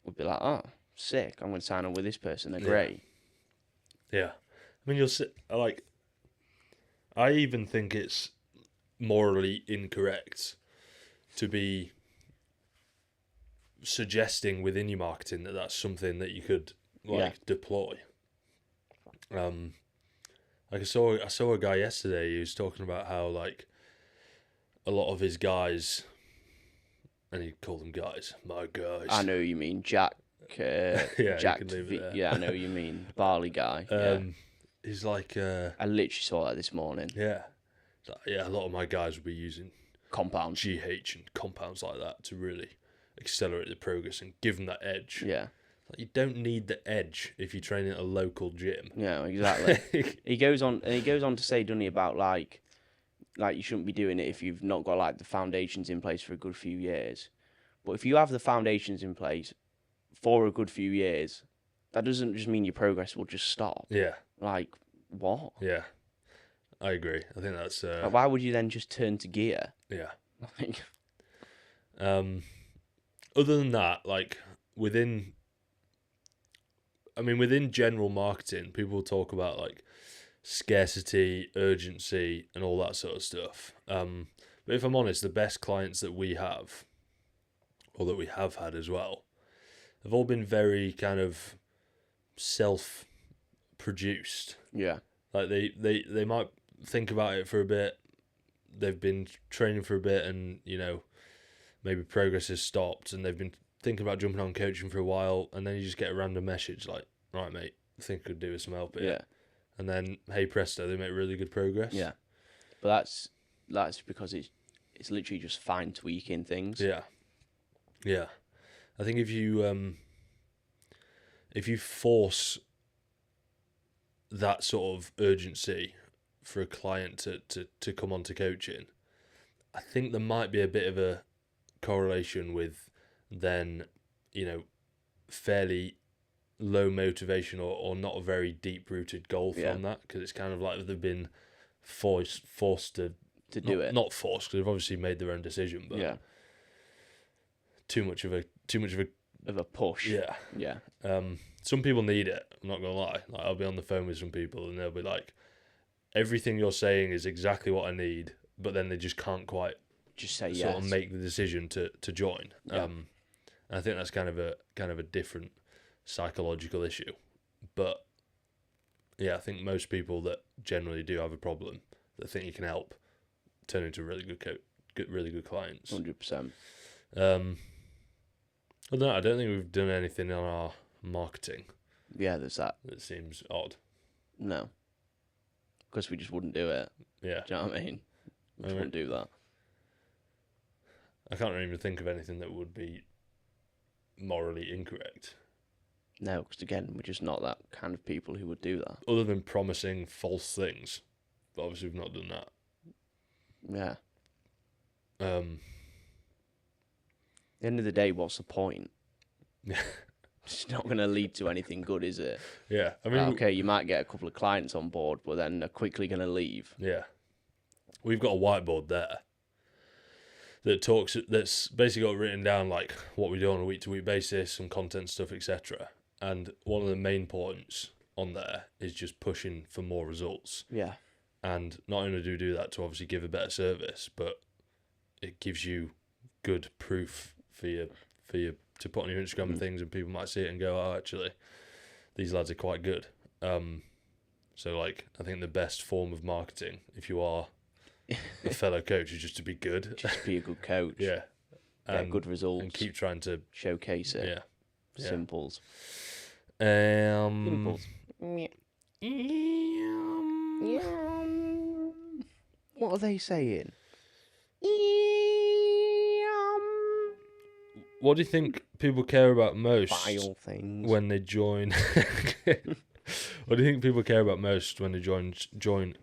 [SPEAKER 2] would be like, oh, sick, I'm going to sign up with this person, they're great.
[SPEAKER 1] Yeah. I mean, you'll see, like, I even think it's morally incorrect to be suggesting within your marketing that that's something that you could, like, deploy. Like, I saw a guy yesterday who was talking about how, like, a lot of his guys, and he called them guys, my guys.
[SPEAKER 2] I know who you mean, Jack.
[SPEAKER 1] Yeah,
[SPEAKER 2] Jack.
[SPEAKER 1] you can leave it there.
[SPEAKER 2] Yeah, I know who you mean, Barley guy.
[SPEAKER 1] He's like,
[SPEAKER 2] I literally saw that this morning.
[SPEAKER 1] yeah, a lot of my guys will be using
[SPEAKER 2] Compound.
[SPEAKER 1] GH and compounds like that to really accelerate the progress and give them that edge.
[SPEAKER 2] Yeah.
[SPEAKER 1] Like, you don't need the edge if you're training at a local gym.
[SPEAKER 2] Yeah, exactly. He goes on to say, doesn't he, about like you shouldn't be doing it if you've not got like the foundations in place for a good few years. But if you have the foundations in place for a good few years, that doesn't just mean your progress will just stop.
[SPEAKER 1] Yeah.
[SPEAKER 2] Like, what?
[SPEAKER 1] Yeah. I agree. I think that's
[SPEAKER 2] Like, why would you then just turn to gear?
[SPEAKER 1] yeah.
[SPEAKER 2] Like,
[SPEAKER 1] Other than that, like, within general marketing, people talk about like scarcity, urgency, and all that sort of stuff. But if I'm honest, the best clients that we have, or that we have had as well, have all been very kind of self-produced.
[SPEAKER 2] yeah.
[SPEAKER 1] Like they might think about it for a bit. They've been training for a bit, and maybe progress has stopped, and they've been thinking about jumping on coaching for a while, and then you just get a random message like, "Right, mate, I think I could do with some help here."
[SPEAKER 2] Yeah.
[SPEAKER 1] And then, hey presto, they make really good progress.
[SPEAKER 2] Yeah. But that's because it's literally just fine tweaking things.
[SPEAKER 1] Yeah. Yeah. I think if you force that sort of urgency for a client to come on to coaching, I think there might be a bit of a correlation with then, fairly low motivation or not a very deep-rooted goal from that, because it's kind of like they've been forced to
[SPEAKER 2] do it.
[SPEAKER 1] Not forced, because they've obviously made their own decision, but
[SPEAKER 2] Yeah.
[SPEAKER 1] too much of a
[SPEAKER 2] Of a push.
[SPEAKER 1] yeah.
[SPEAKER 2] Yeah.
[SPEAKER 1] Some people need it. I'm not gonna lie. Like, I'll be on the phone with some people and they'll be like, "Everything you're saying is exactly what I need," but then they just can't quite
[SPEAKER 2] Just say
[SPEAKER 1] sort
[SPEAKER 2] yes.
[SPEAKER 1] of make the decision to join.
[SPEAKER 2] Yeah.
[SPEAKER 1] And I think that's kind of a different psychological issue. But yeah, I think most people that generally do have a problem that think you can help turn into really good clients.
[SPEAKER 2] 100%.
[SPEAKER 1] Well, no, I don't think we've done anything on our marketing
[SPEAKER 2] Yeah, there's that.
[SPEAKER 1] that seems odd.
[SPEAKER 2] No. Because we just wouldn't do it.
[SPEAKER 1] Yeah.
[SPEAKER 2] Do you know what I mean? We just wouldn't do that.
[SPEAKER 1] I can't even think of anything that would be morally incorrect.
[SPEAKER 2] No, because again, we're just not that kind of people who would do that.
[SPEAKER 1] Other than promising false things. But obviously we've not done that.
[SPEAKER 2] Yeah.
[SPEAKER 1] Yeah.
[SPEAKER 2] At the end of the day, what's the point? It's not going to lead to anything good, is it?
[SPEAKER 1] Yeah. I mean,
[SPEAKER 2] Okay, you might get a couple of clients on board, but then they're quickly going to leave.
[SPEAKER 1] yeah. We've got a whiteboard there. that's basically got written down like what we do on a week-to-week basis, some content stuff, etc. And one of the main points on there is just pushing for more results.
[SPEAKER 2] Yeah.
[SPEAKER 1] And not only do we do that to obviously give a better service, but it gives you good proof for you to put on your Instagram and things, and people might see it and go, oh, actually, these lads are quite good. So like, I think the best form of marketing, if you are a fellow coach, is just to be good.
[SPEAKER 2] Just be a good coach.
[SPEAKER 1] Yeah.
[SPEAKER 2] Get good results.
[SPEAKER 1] And keep trying to
[SPEAKER 2] showcase it.
[SPEAKER 1] Yeah.
[SPEAKER 2] Simples.
[SPEAKER 1] Simples.
[SPEAKER 2] What are they saying?
[SPEAKER 1] What do you think people care about most
[SPEAKER 2] Vile things.
[SPEAKER 1] when they join? What do you think people care about most when they join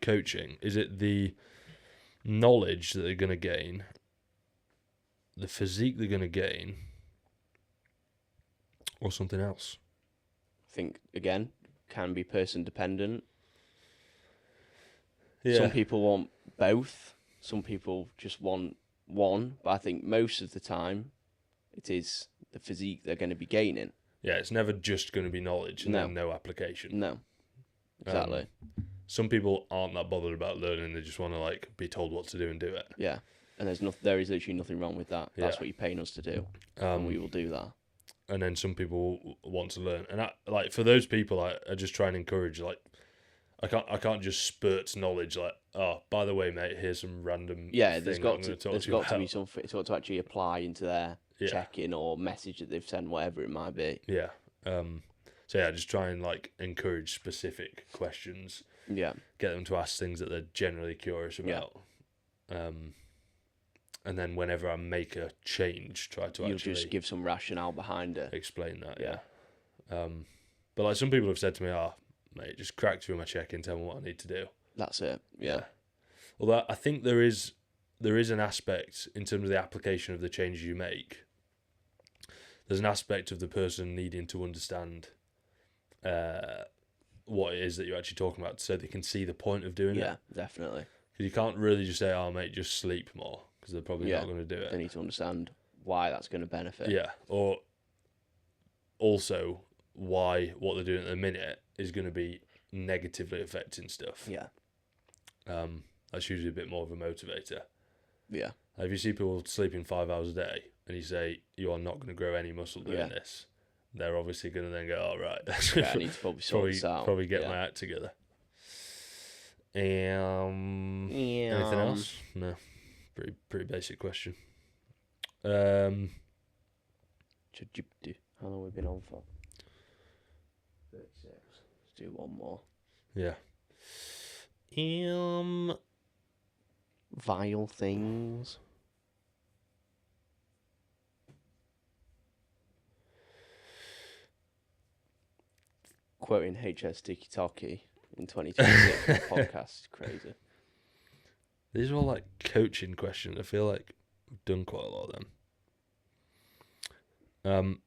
[SPEAKER 1] coaching? Is it the knowledge that they're going to gain, the physique they're going to gain, or something else?
[SPEAKER 2] I think, again, can be person dependent.
[SPEAKER 1] Yeah.
[SPEAKER 2] Some people want both. Some people just want one. But I think most of the time, it is the physique they're going to be gaining.
[SPEAKER 1] Yeah, it's never just going to be knowledge and then no application.
[SPEAKER 2] No, exactly.
[SPEAKER 1] Some people aren't that bothered about learning; they just want to like be told what to do and do it.
[SPEAKER 2] Yeah, and there is literally nothing wrong with that. That's what you're paying us to do, and we will do that.
[SPEAKER 1] And then some people want to learn, and like for those people, I just try and encourage. Like, I can't just spurt knowledge. Like, oh, by the way, mate, here's some random.
[SPEAKER 2] Yeah, there's got to be something. It's got to actually apply into their check-in or message that they've sent, whatever it might be.
[SPEAKER 1] Yeah. So yeah, just try and like encourage specific questions.
[SPEAKER 2] Yeah.
[SPEAKER 1] Get them to ask things that they're generally curious about. Yeah. And then whenever I make a change, try to actually
[SPEAKER 2] just give some rationale behind it.
[SPEAKER 1] Explain that. Yeah. But like some people have said to me, "Oh, mate, just crack through my check-in, tell me what I need to do."
[SPEAKER 2] That's it. Yeah.
[SPEAKER 1] Although I think there is an aspect in terms of the application of the changes you make. There's an aspect of the person needing to understand what it is that you're actually talking about so they can see the point of doing it.
[SPEAKER 2] Yeah, definitely.
[SPEAKER 1] Because you can't really just say, oh, mate, just sleep more, because they're probably not going to do it.
[SPEAKER 2] They need to understand why that's going to benefit.
[SPEAKER 1] Yeah, or also why what they're doing at the minute is going to be negatively affecting stuff.
[SPEAKER 2] Yeah.
[SPEAKER 1] That's usually a bit more of a motivator.
[SPEAKER 2] Yeah.
[SPEAKER 1] If you see people sleeping 5 hours a day and you say you are not going to grow any muscle doing this, they're obviously going to then go, "All right,
[SPEAKER 2] I need to probably sort this out.
[SPEAKER 1] Probably get my act together." Anything else? No. Pretty basic question.
[SPEAKER 2] How long have we been on for? 36. Let's do one more.
[SPEAKER 1] Yeah.
[SPEAKER 2] Vile things. Quoting HS Tiki Toki in 2026 podcast is crazy.
[SPEAKER 1] These are all like coaching questions. I feel like we've done quite a lot of them.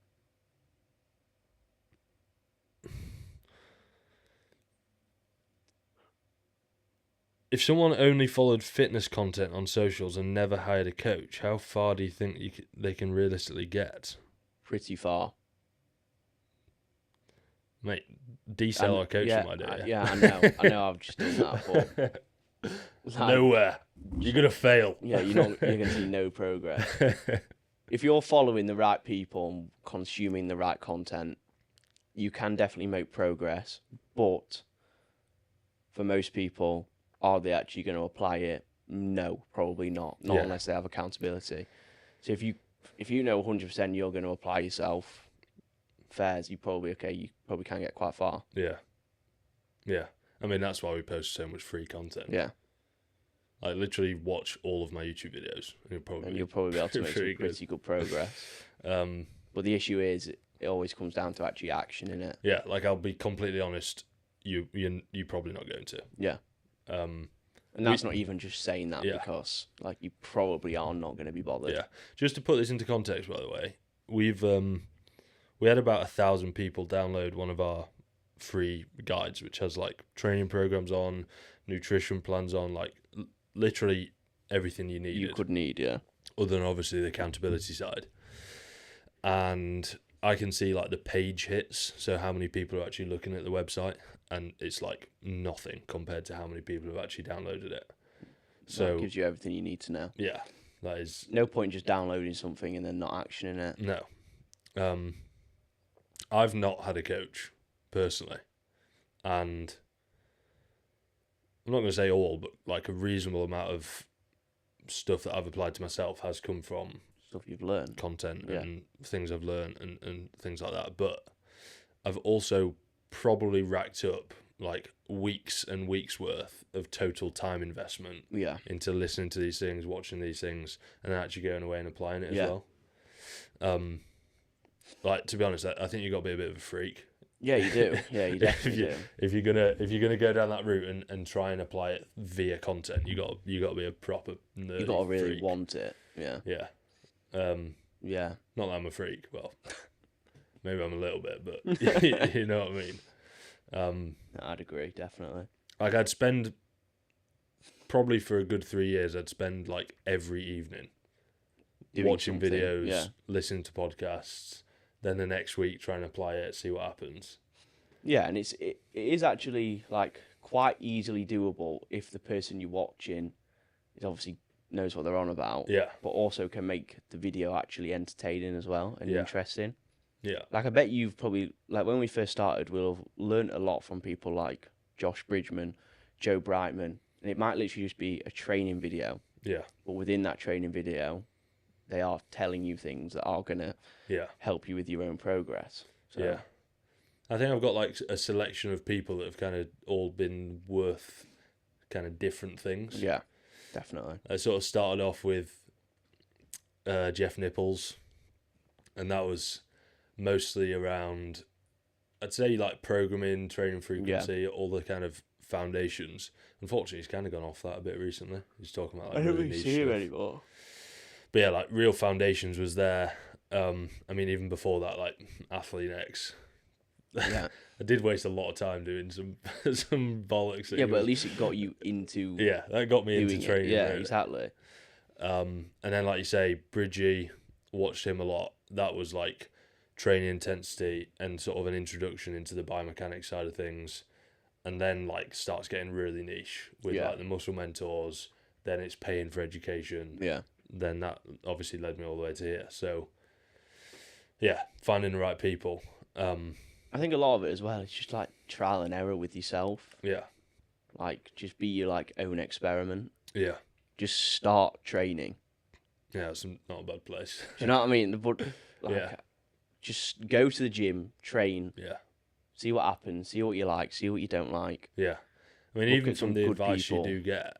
[SPEAKER 1] If someone only followed fitness content on socials and never hired a coach, how far do you think they can realistically get?
[SPEAKER 2] Pretty far.
[SPEAKER 1] Mate, decel our coaching idea.
[SPEAKER 2] Yeah, I know I've just done that, but
[SPEAKER 1] nowhere. You're going to fail.
[SPEAKER 2] Yeah, you're going to see no progress. If you're following the right people and consuming the right content, you can definitely make progress, but for most people, are they actually going to apply it? No, probably not. Not unless they have accountability. So if you know 100% you're going to apply yourself, fairs, you probably can get quite far.
[SPEAKER 1] Yeah. Yeah. I mean, that's why we post so much free content.
[SPEAKER 2] Yeah.
[SPEAKER 1] Like, literally watch all of my YouTube videos. And you'll probably
[SPEAKER 2] be able to make some pretty good progress. But the issue is, it always comes down to actually action in it.
[SPEAKER 1] Yeah, like, I'll be completely honest, you're probably not going to.
[SPEAKER 2] Yeah. And that's not even just saying that because, like, you probably are not going to be bothered.
[SPEAKER 1] Yeah. Just to put this into context, by the way, we had about 1,000 people download one of our free guides, which has like training programs on, nutrition plans on, like literally everything you need.
[SPEAKER 2] You could need, yeah.
[SPEAKER 1] other than obviously the accountability side. And I can see like the page hits, so how many people are actually looking at the website, and it's like nothing compared to how many people have actually downloaded it. So
[SPEAKER 2] That gives you everything you need to know.
[SPEAKER 1] yeah, that is
[SPEAKER 2] No point just downloading something and then not actioning it.
[SPEAKER 1] no. I've not had a coach personally, and I'm not going to say all, but like a reasonable amount of stuff that I've applied to myself has come from
[SPEAKER 2] Stuff you've learned.
[SPEAKER 1] content
[SPEAKER 2] Yeah.
[SPEAKER 1] and things I've learned and things like that. But I've also probably racked up like weeks and weeks worth of total time investment
[SPEAKER 2] Yeah.
[SPEAKER 1] into listening to these things, watching these things, and then actually going away and applying it as
[SPEAKER 2] Yeah.
[SPEAKER 1] well. Like, to be honest, I think you've got to be a bit of a freak.
[SPEAKER 2] Yeah, you do. Yeah, you definitely do.
[SPEAKER 1] If you're gonna go down that route and try and apply it via content, you got to be a proper nerdy.
[SPEAKER 2] You got to really
[SPEAKER 1] freak.
[SPEAKER 2] want it. Yeah.
[SPEAKER 1] Yeah.
[SPEAKER 2] Yeah.
[SPEAKER 1] Not that I'm a freak. Well, maybe I'm a little bit, but you know what I mean.
[SPEAKER 2] No, I'd agree, definitely.
[SPEAKER 1] Like I'd spend probably for a good 3 years. I'd spend like every evening
[SPEAKER 2] Doing
[SPEAKER 1] watching
[SPEAKER 2] something,
[SPEAKER 1] videos,
[SPEAKER 2] yeah.
[SPEAKER 1] listening to podcasts. Then the next week trying to apply it, see what happens.
[SPEAKER 2] Yeah, and it is actually like quite easily doable if the person you're watching is obviously knows what they're on about,
[SPEAKER 1] Yeah,
[SPEAKER 2] but also can make the video actually entertaining as well and
[SPEAKER 1] Yeah.
[SPEAKER 2] interesting.
[SPEAKER 1] yeah,
[SPEAKER 2] Like I bet you've probably like when we first started, we'll have learnt a lot from people like Josh Bridgman, Joe Brightman, and it might literally just be a training video,
[SPEAKER 1] yeah,
[SPEAKER 2] but within that training video, they are telling you things that are gonna
[SPEAKER 1] yeah,
[SPEAKER 2] help you with your own progress. So,
[SPEAKER 1] yeah. I think I've got like a selection of people that have kind of all been worth kind of different things.
[SPEAKER 2] yeah, definitely.
[SPEAKER 1] I sort of started off with Jeff Nichols, and that was mostly around, I'd say, like programming, training frequency, all the kind of foundations. Unfortunately, he's kind of gone off that a bit recently. He's talking about like really niche stuff.
[SPEAKER 2] anymore.
[SPEAKER 1] But yeah, like real foundations was there. I mean, even before that, like Athlete X.
[SPEAKER 2] Yeah,
[SPEAKER 1] I did waste a lot of time doing some some bollocks.
[SPEAKER 2] yeah, but at least it got you into
[SPEAKER 1] yeah, that got me
[SPEAKER 2] doing
[SPEAKER 1] into training.
[SPEAKER 2] it. Yeah,
[SPEAKER 1] really.
[SPEAKER 2] exactly.
[SPEAKER 1] And then, like you say, Bridgie, watched him a lot. That was like training intensity and sort of an introduction into the biomechanics side of things. And then, like, starts getting really niche with
[SPEAKER 2] Yeah.
[SPEAKER 1] like the muscle mentors. Then it's paying for education.
[SPEAKER 2] Yeah,
[SPEAKER 1] Then that obviously led me all the way to here. So, yeah, finding the right people.
[SPEAKER 2] I think a lot of it as well is just like trial and error with yourself.
[SPEAKER 1] Yeah,
[SPEAKER 2] Like, just be your like own experiment.
[SPEAKER 1] yeah,
[SPEAKER 2] Just start training.
[SPEAKER 1] yeah. It's not a bad place.
[SPEAKER 2] Do you know what I mean? But like,
[SPEAKER 1] Yeah.
[SPEAKER 2] just go to the gym, train,
[SPEAKER 1] Yeah,
[SPEAKER 2] see what happens, see what you like, see what you don't like.
[SPEAKER 1] yeah. I mean,
[SPEAKER 2] Look
[SPEAKER 1] even
[SPEAKER 2] at
[SPEAKER 1] from
[SPEAKER 2] some
[SPEAKER 1] the
[SPEAKER 2] good
[SPEAKER 1] advice
[SPEAKER 2] people.
[SPEAKER 1] you do get,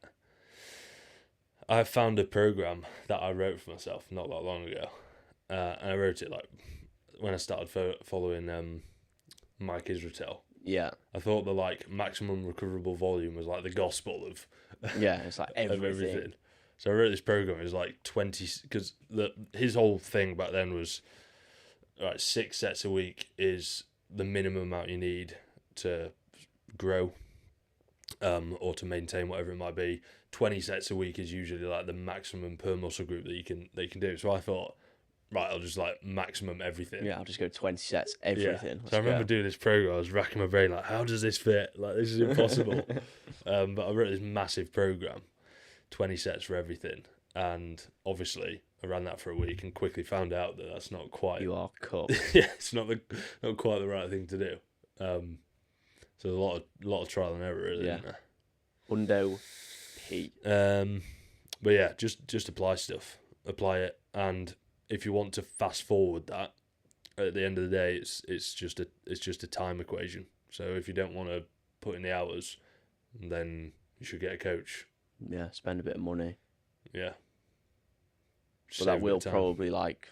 [SPEAKER 1] I found a program that I wrote for myself not that long ago, and I wrote it like when I started following Mike Israetel.
[SPEAKER 2] Yeah,
[SPEAKER 1] I thought the like maximum recoverable volume was like the gospel of
[SPEAKER 2] yeah, it's like
[SPEAKER 1] of
[SPEAKER 2] everything.
[SPEAKER 1] everything. So I wrote this program. It was like 20 because his whole thing back then was, right, 6 sets a week is the minimum amount you need to grow, or to maintain whatever it might be. 20 sets a week is usually like the maximum per muscle group that you can do. So I thought, right, I'll just like maximum everything.
[SPEAKER 2] Yeah, I'll just go 20 sets, everything.
[SPEAKER 1] So I remember doing this program. I was racking my brain like, how does this fit? Like, this is impossible. But I wrote this massive program, 20 sets for everything, and obviously I ran that for a week and quickly found out that that's not quite.
[SPEAKER 2] You are cooked.
[SPEAKER 1] Yeah, it's not quite the right thing to do. So a lot of trial and error, really.
[SPEAKER 2] Yeah.
[SPEAKER 1] Isn't there?
[SPEAKER 2] Hundo P.
[SPEAKER 1] But yeah, just apply stuff, apply it, and if you want to fast forward that, at the end of the day, it's just a time equation. So if you don't want to put in the hours, then you should get a coach.
[SPEAKER 2] Yeah, spend a bit of money.
[SPEAKER 1] Yeah.
[SPEAKER 2] But
[SPEAKER 1] Save a
[SPEAKER 2] that
[SPEAKER 1] bit
[SPEAKER 2] will
[SPEAKER 1] of time.
[SPEAKER 2] probably like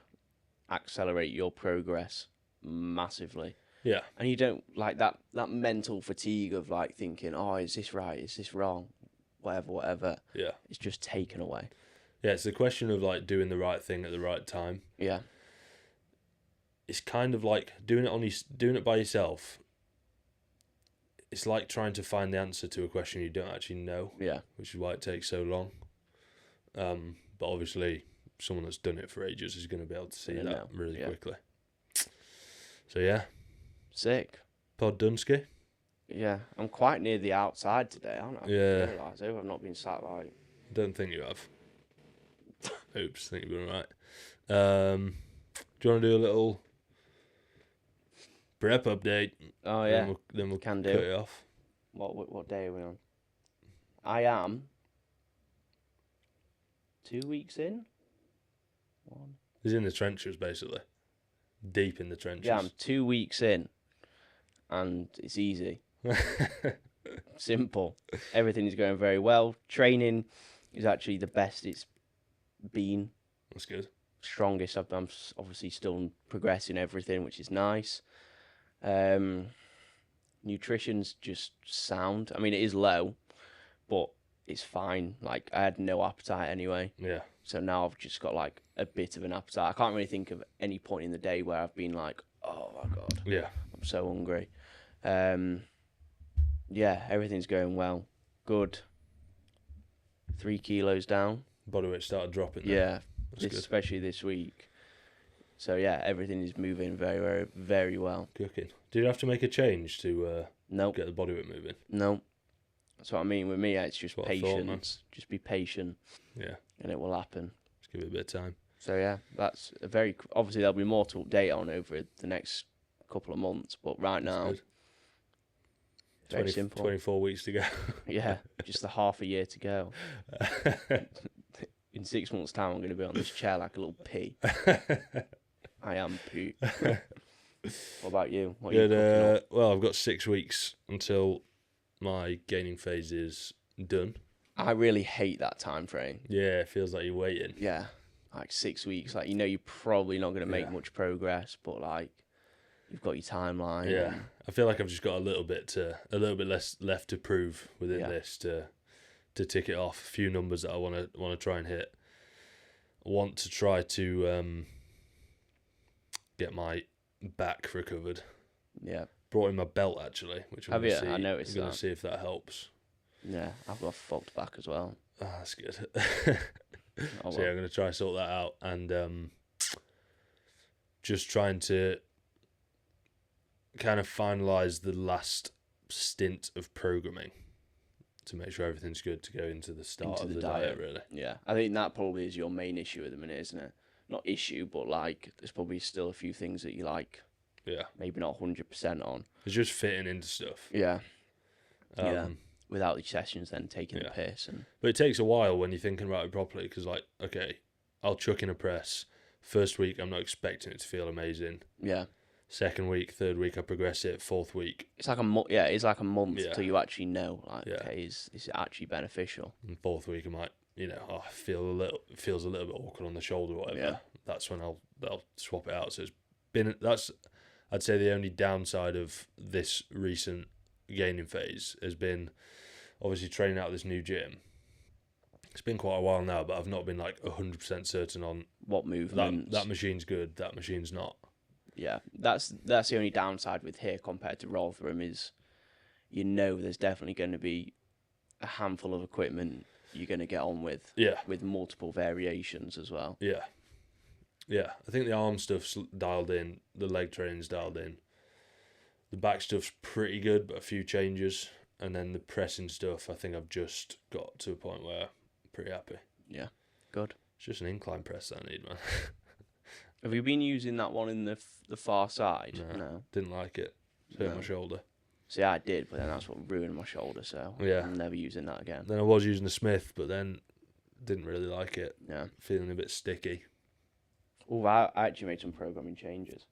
[SPEAKER 2] accelerate your progress massively.
[SPEAKER 1] Yeah,
[SPEAKER 2] And you don't like that mental fatigue of like thinking, oh, is this right? Is this wrong? Whatever.
[SPEAKER 1] yeah,
[SPEAKER 2] It's just taken away.
[SPEAKER 1] yeah. It's a question of like doing the right thing at the right time.
[SPEAKER 2] Yeah.
[SPEAKER 1] It's kind of like doing it by yourself. It's like trying to find the answer to a question you don't actually know,
[SPEAKER 2] Yeah.
[SPEAKER 1] which is why it takes so long. But obviously, someone that's done it for ages is going to be able to see
[SPEAKER 2] Yeah,
[SPEAKER 1] that
[SPEAKER 2] no.
[SPEAKER 1] really
[SPEAKER 2] Yeah.
[SPEAKER 1] quickly. So yeah,
[SPEAKER 2] Sick.
[SPEAKER 1] Pod Dunsky.
[SPEAKER 2] Yeah, I'm quite near the outside today, aren't I?
[SPEAKER 1] Yeah.
[SPEAKER 2] I realise. I hope I've not been sat like.
[SPEAKER 1] Don't think you have. Oops, think you've been right. Do you want to do a little prep update?
[SPEAKER 2] Oh yeah.
[SPEAKER 1] Then we'll
[SPEAKER 2] Can
[SPEAKER 1] cut
[SPEAKER 2] do.
[SPEAKER 1] it off.
[SPEAKER 2] What day are we on? I am 2 weeks in. One.
[SPEAKER 1] He's in the trenches, basically. Deep in the trenches.
[SPEAKER 2] Yeah, I'm 2 weeks in, and it's easy. Simple. Everything is going very well. Training is actually the best it's been.
[SPEAKER 1] That's good.
[SPEAKER 2] Strongest. I'm obviously still progressing everything, which is nice. Nutrition's just sound. I mean, it is low, but it's fine. Like, I had no appetite anyway.
[SPEAKER 1] Yeah.
[SPEAKER 2] So now I've just got like a bit of an appetite. I can't really think of any point in the day where I've been like, oh my God,
[SPEAKER 1] Yeah.
[SPEAKER 2] I'm so hungry. Yeah, everything's going well. Good. 3 kilos down.
[SPEAKER 1] Body weight started dropping. Then.
[SPEAKER 2] Yeah,
[SPEAKER 1] That's good.
[SPEAKER 2] especially this week. So yeah, everything is moving very, very, very well.
[SPEAKER 1] Cooking. Did you have to make a change to
[SPEAKER 2] Nope,
[SPEAKER 1] get the body weight moving?
[SPEAKER 2] nope. That's what I mean. With me, it's just
[SPEAKER 1] What I thought, man.
[SPEAKER 2] patience. Just be patient,
[SPEAKER 1] Yeah.
[SPEAKER 2] and it will happen.
[SPEAKER 1] Just give it a bit of time.
[SPEAKER 2] So yeah, that's a very obviously there'll be more to update on over the next couple of months, but right
[SPEAKER 1] That's
[SPEAKER 2] now,
[SPEAKER 1] good.
[SPEAKER 2] very simple.
[SPEAKER 1] 24 weeks to go.
[SPEAKER 2] Yeah, just a half a year to go. In 6 months' time, I'm going to be on this chair like a little pea. I am poo. What about you? What are you
[SPEAKER 1] Good,
[SPEAKER 2] cooking up?
[SPEAKER 1] well, I've got 6 weeks until my gaining phase is done.
[SPEAKER 2] I really hate that time frame.
[SPEAKER 1] Yeah, it feels like you're waiting.
[SPEAKER 2] Yeah, like 6 weeks. Like, you know, you're probably not going to make
[SPEAKER 1] Yeah.
[SPEAKER 2] much progress, but like you've got your timeline.
[SPEAKER 1] Yeah,
[SPEAKER 2] and-
[SPEAKER 1] I feel like I've just got a little bit less left to prove within
[SPEAKER 2] Yeah.
[SPEAKER 1] this to tick it off. A few numbers that I want to try and hit. I want to try to get my back recovered.
[SPEAKER 2] yeah.
[SPEAKER 1] Brought in my belt actually, which I'm
[SPEAKER 2] Have
[SPEAKER 1] gonna
[SPEAKER 2] you?
[SPEAKER 1] see.
[SPEAKER 2] I noticed
[SPEAKER 1] I'm gonna
[SPEAKER 2] that.
[SPEAKER 1] see if that helps.
[SPEAKER 2] Yeah, I've got a fucked back as well.
[SPEAKER 1] Ah, that's good.
[SPEAKER 2] Oh,
[SPEAKER 1] So yeah, I'm gonna try and sort that out and just trying to kind of finalize the last stint of programming to make sure everything's good to go into the start
[SPEAKER 2] Into
[SPEAKER 1] of
[SPEAKER 2] the
[SPEAKER 1] the
[SPEAKER 2] diet.
[SPEAKER 1] diet. Really.
[SPEAKER 2] Yeah, I think that probably is your main issue at the minute, isn't it? Not issue, but like there's probably still a few things that you like,
[SPEAKER 1] Yeah,
[SPEAKER 2] maybe not 100% on.
[SPEAKER 1] it's just fitting into stuff.
[SPEAKER 2] Yeah, Yeah.
[SPEAKER 1] Um,
[SPEAKER 2] without the sessions then taking
[SPEAKER 1] Yeah.
[SPEAKER 2] the piss and
[SPEAKER 1] But it takes a while when you're thinking about it properly because, like, okay, I'll chuck in a press. First week, I'm not expecting it to feel amazing.
[SPEAKER 2] yeah,
[SPEAKER 1] Second week, third week, I progress it. Fourth week,
[SPEAKER 2] it's like a month. Yeah, it's like a month
[SPEAKER 1] Yeah.
[SPEAKER 2] till you actually know, like,
[SPEAKER 1] Yeah.
[SPEAKER 2] okay, is it actually beneficial?
[SPEAKER 1] and fourth week, I might, I it feels a little bit awkward on the shoulder or whatever.
[SPEAKER 2] Yeah.
[SPEAKER 1] That's when I'll swap it out. So I'd say the only downside of this recent gaining phase has been obviously training out of this new gym. It's been quite a while now, but I've not been like 100% certain on
[SPEAKER 2] What movements?
[SPEAKER 1] that machine's good, that machine's not.
[SPEAKER 2] Yeah, that's the only downside with here compared to Rotherham is, there's definitely going to be a handful of equipment you're going to get on with
[SPEAKER 1] Yeah.
[SPEAKER 2] multiple variations as well.
[SPEAKER 1] Yeah. Yeah. I think the arm stuff's dialed in, the leg training's dialed in. The back stuff's pretty good, but a few changes. And then the pressing stuff, I think I've just got to a point where I'm pretty happy.
[SPEAKER 2] Yeah, good.
[SPEAKER 1] It's just an incline press that I need, man.
[SPEAKER 2] Have you been using that one in the far side?
[SPEAKER 1] No. Didn't like it. It hurt
[SPEAKER 2] No.
[SPEAKER 1] my shoulder.
[SPEAKER 2] See, I did, but then that's what ruined my shoulder, so
[SPEAKER 1] Yeah.
[SPEAKER 2] I'm never using that again.
[SPEAKER 1] Then I was using the Smith, but then didn't really like it.
[SPEAKER 2] Yeah.
[SPEAKER 1] Feeling a bit sticky.
[SPEAKER 2] Oh, I actually made some programming changes.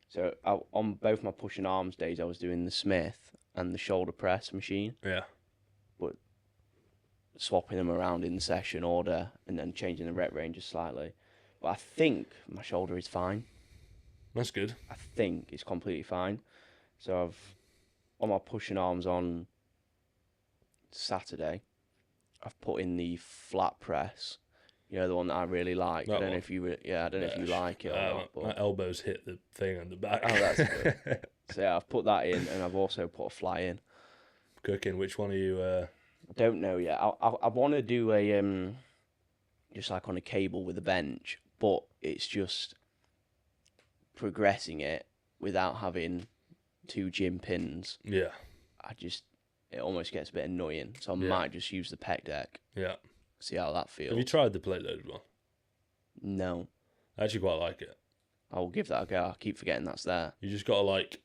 [SPEAKER 2] So on both my push and arms days, I was doing the Smith and the shoulder press machine,
[SPEAKER 1] Yeah.
[SPEAKER 2] swapping them around in the session order and then changing the rep ranges slightly. But I think my shoulder is fine.
[SPEAKER 1] That's good.
[SPEAKER 2] I think it's completely fine. So on my push and arms on Saturday, I've put in the flat press. The one that I really like.
[SPEAKER 1] That
[SPEAKER 2] I don't know
[SPEAKER 1] one?
[SPEAKER 2] if you, I don't know if you like it or not. But
[SPEAKER 1] My elbows hit the thing on the back.
[SPEAKER 2] Oh, that's good. So yeah, I've put that in, and I've also put a fly in.
[SPEAKER 1] Cooking, which one are you...
[SPEAKER 2] I don't know yet. I want to do a just like on a cable with a bench, but it's just progressing it without having 2 gym pins.
[SPEAKER 1] Yeah.
[SPEAKER 2] It almost gets a bit annoying. So I
[SPEAKER 1] Yeah.
[SPEAKER 2] might just use the pec deck,
[SPEAKER 1] Yeah.
[SPEAKER 2] see how that feels.
[SPEAKER 1] Have you tried the plate loaded one?
[SPEAKER 2] No,
[SPEAKER 1] I actually quite like it.
[SPEAKER 2] I'll give that a go. I keep forgetting that's there.
[SPEAKER 1] You just gotta like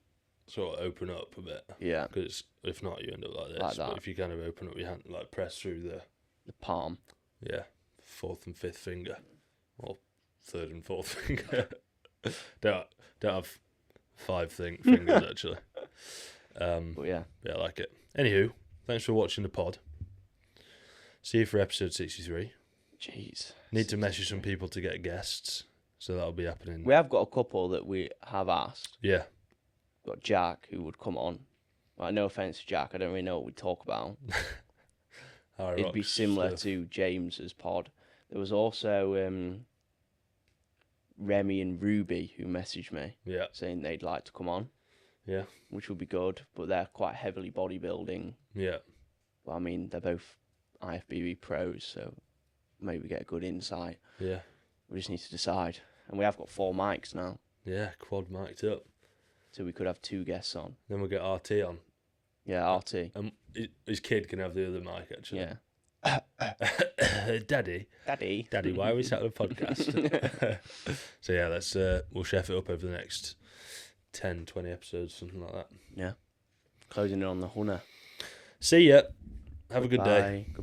[SPEAKER 1] sort of open up a bit,
[SPEAKER 2] Yeah,
[SPEAKER 1] because if not, you end up like this.
[SPEAKER 2] Like that.
[SPEAKER 1] But if you kind of open up your hand, like press through the
[SPEAKER 2] the palm.
[SPEAKER 1] 4th and 5th finger, or 3rd and 4th finger. don't have 5 fingers actually.
[SPEAKER 2] But yeah,
[SPEAKER 1] Yeah, I like it. Anywho, thanks for watching the pod. See you for episode 63.
[SPEAKER 2] jeez.
[SPEAKER 1] Need to message some people to get guests, so that'll be happening.
[SPEAKER 2] We have got a couple that we have asked.
[SPEAKER 1] Yeah.
[SPEAKER 2] We've got Jack, who would come on. Well, no offense to Jack, I don't really know what we'd talk about.
[SPEAKER 1] High
[SPEAKER 2] It'd be
[SPEAKER 1] rocks
[SPEAKER 2] similar
[SPEAKER 1] stuff.
[SPEAKER 2] to James's pod. There was also Remy and Ruby who messaged me
[SPEAKER 1] Yeah.
[SPEAKER 2] saying they'd like to come on,
[SPEAKER 1] Yeah.
[SPEAKER 2] which would be good, but they're quite heavily bodybuilding.
[SPEAKER 1] Yeah.
[SPEAKER 2] Well, I mean, they're both IFBB pros, so maybe get a good insight.
[SPEAKER 1] Yeah.
[SPEAKER 2] We just need to decide. And we have got 4 mics now,
[SPEAKER 1] Yeah. Quad mic'd up.
[SPEAKER 2] so we could have 2 guests on.
[SPEAKER 1] Then we'll get RT on.
[SPEAKER 2] Yeah, RT.
[SPEAKER 1] And his kid can have the other mic, actually.
[SPEAKER 2] Yeah.
[SPEAKER 1] Daddy,
[SPEAKER 2] Daddy.
[SPEAKER 1] why are we sat on a podcast? So yeah, let's we'll chef it up over the next 10, 20 episodes, something like that.
[SPEAKER 2] Yeah. Closing in on the 100.
[SPEAKER 1] See ya. Have a good day.
[SPEAKER 2] Goodbye.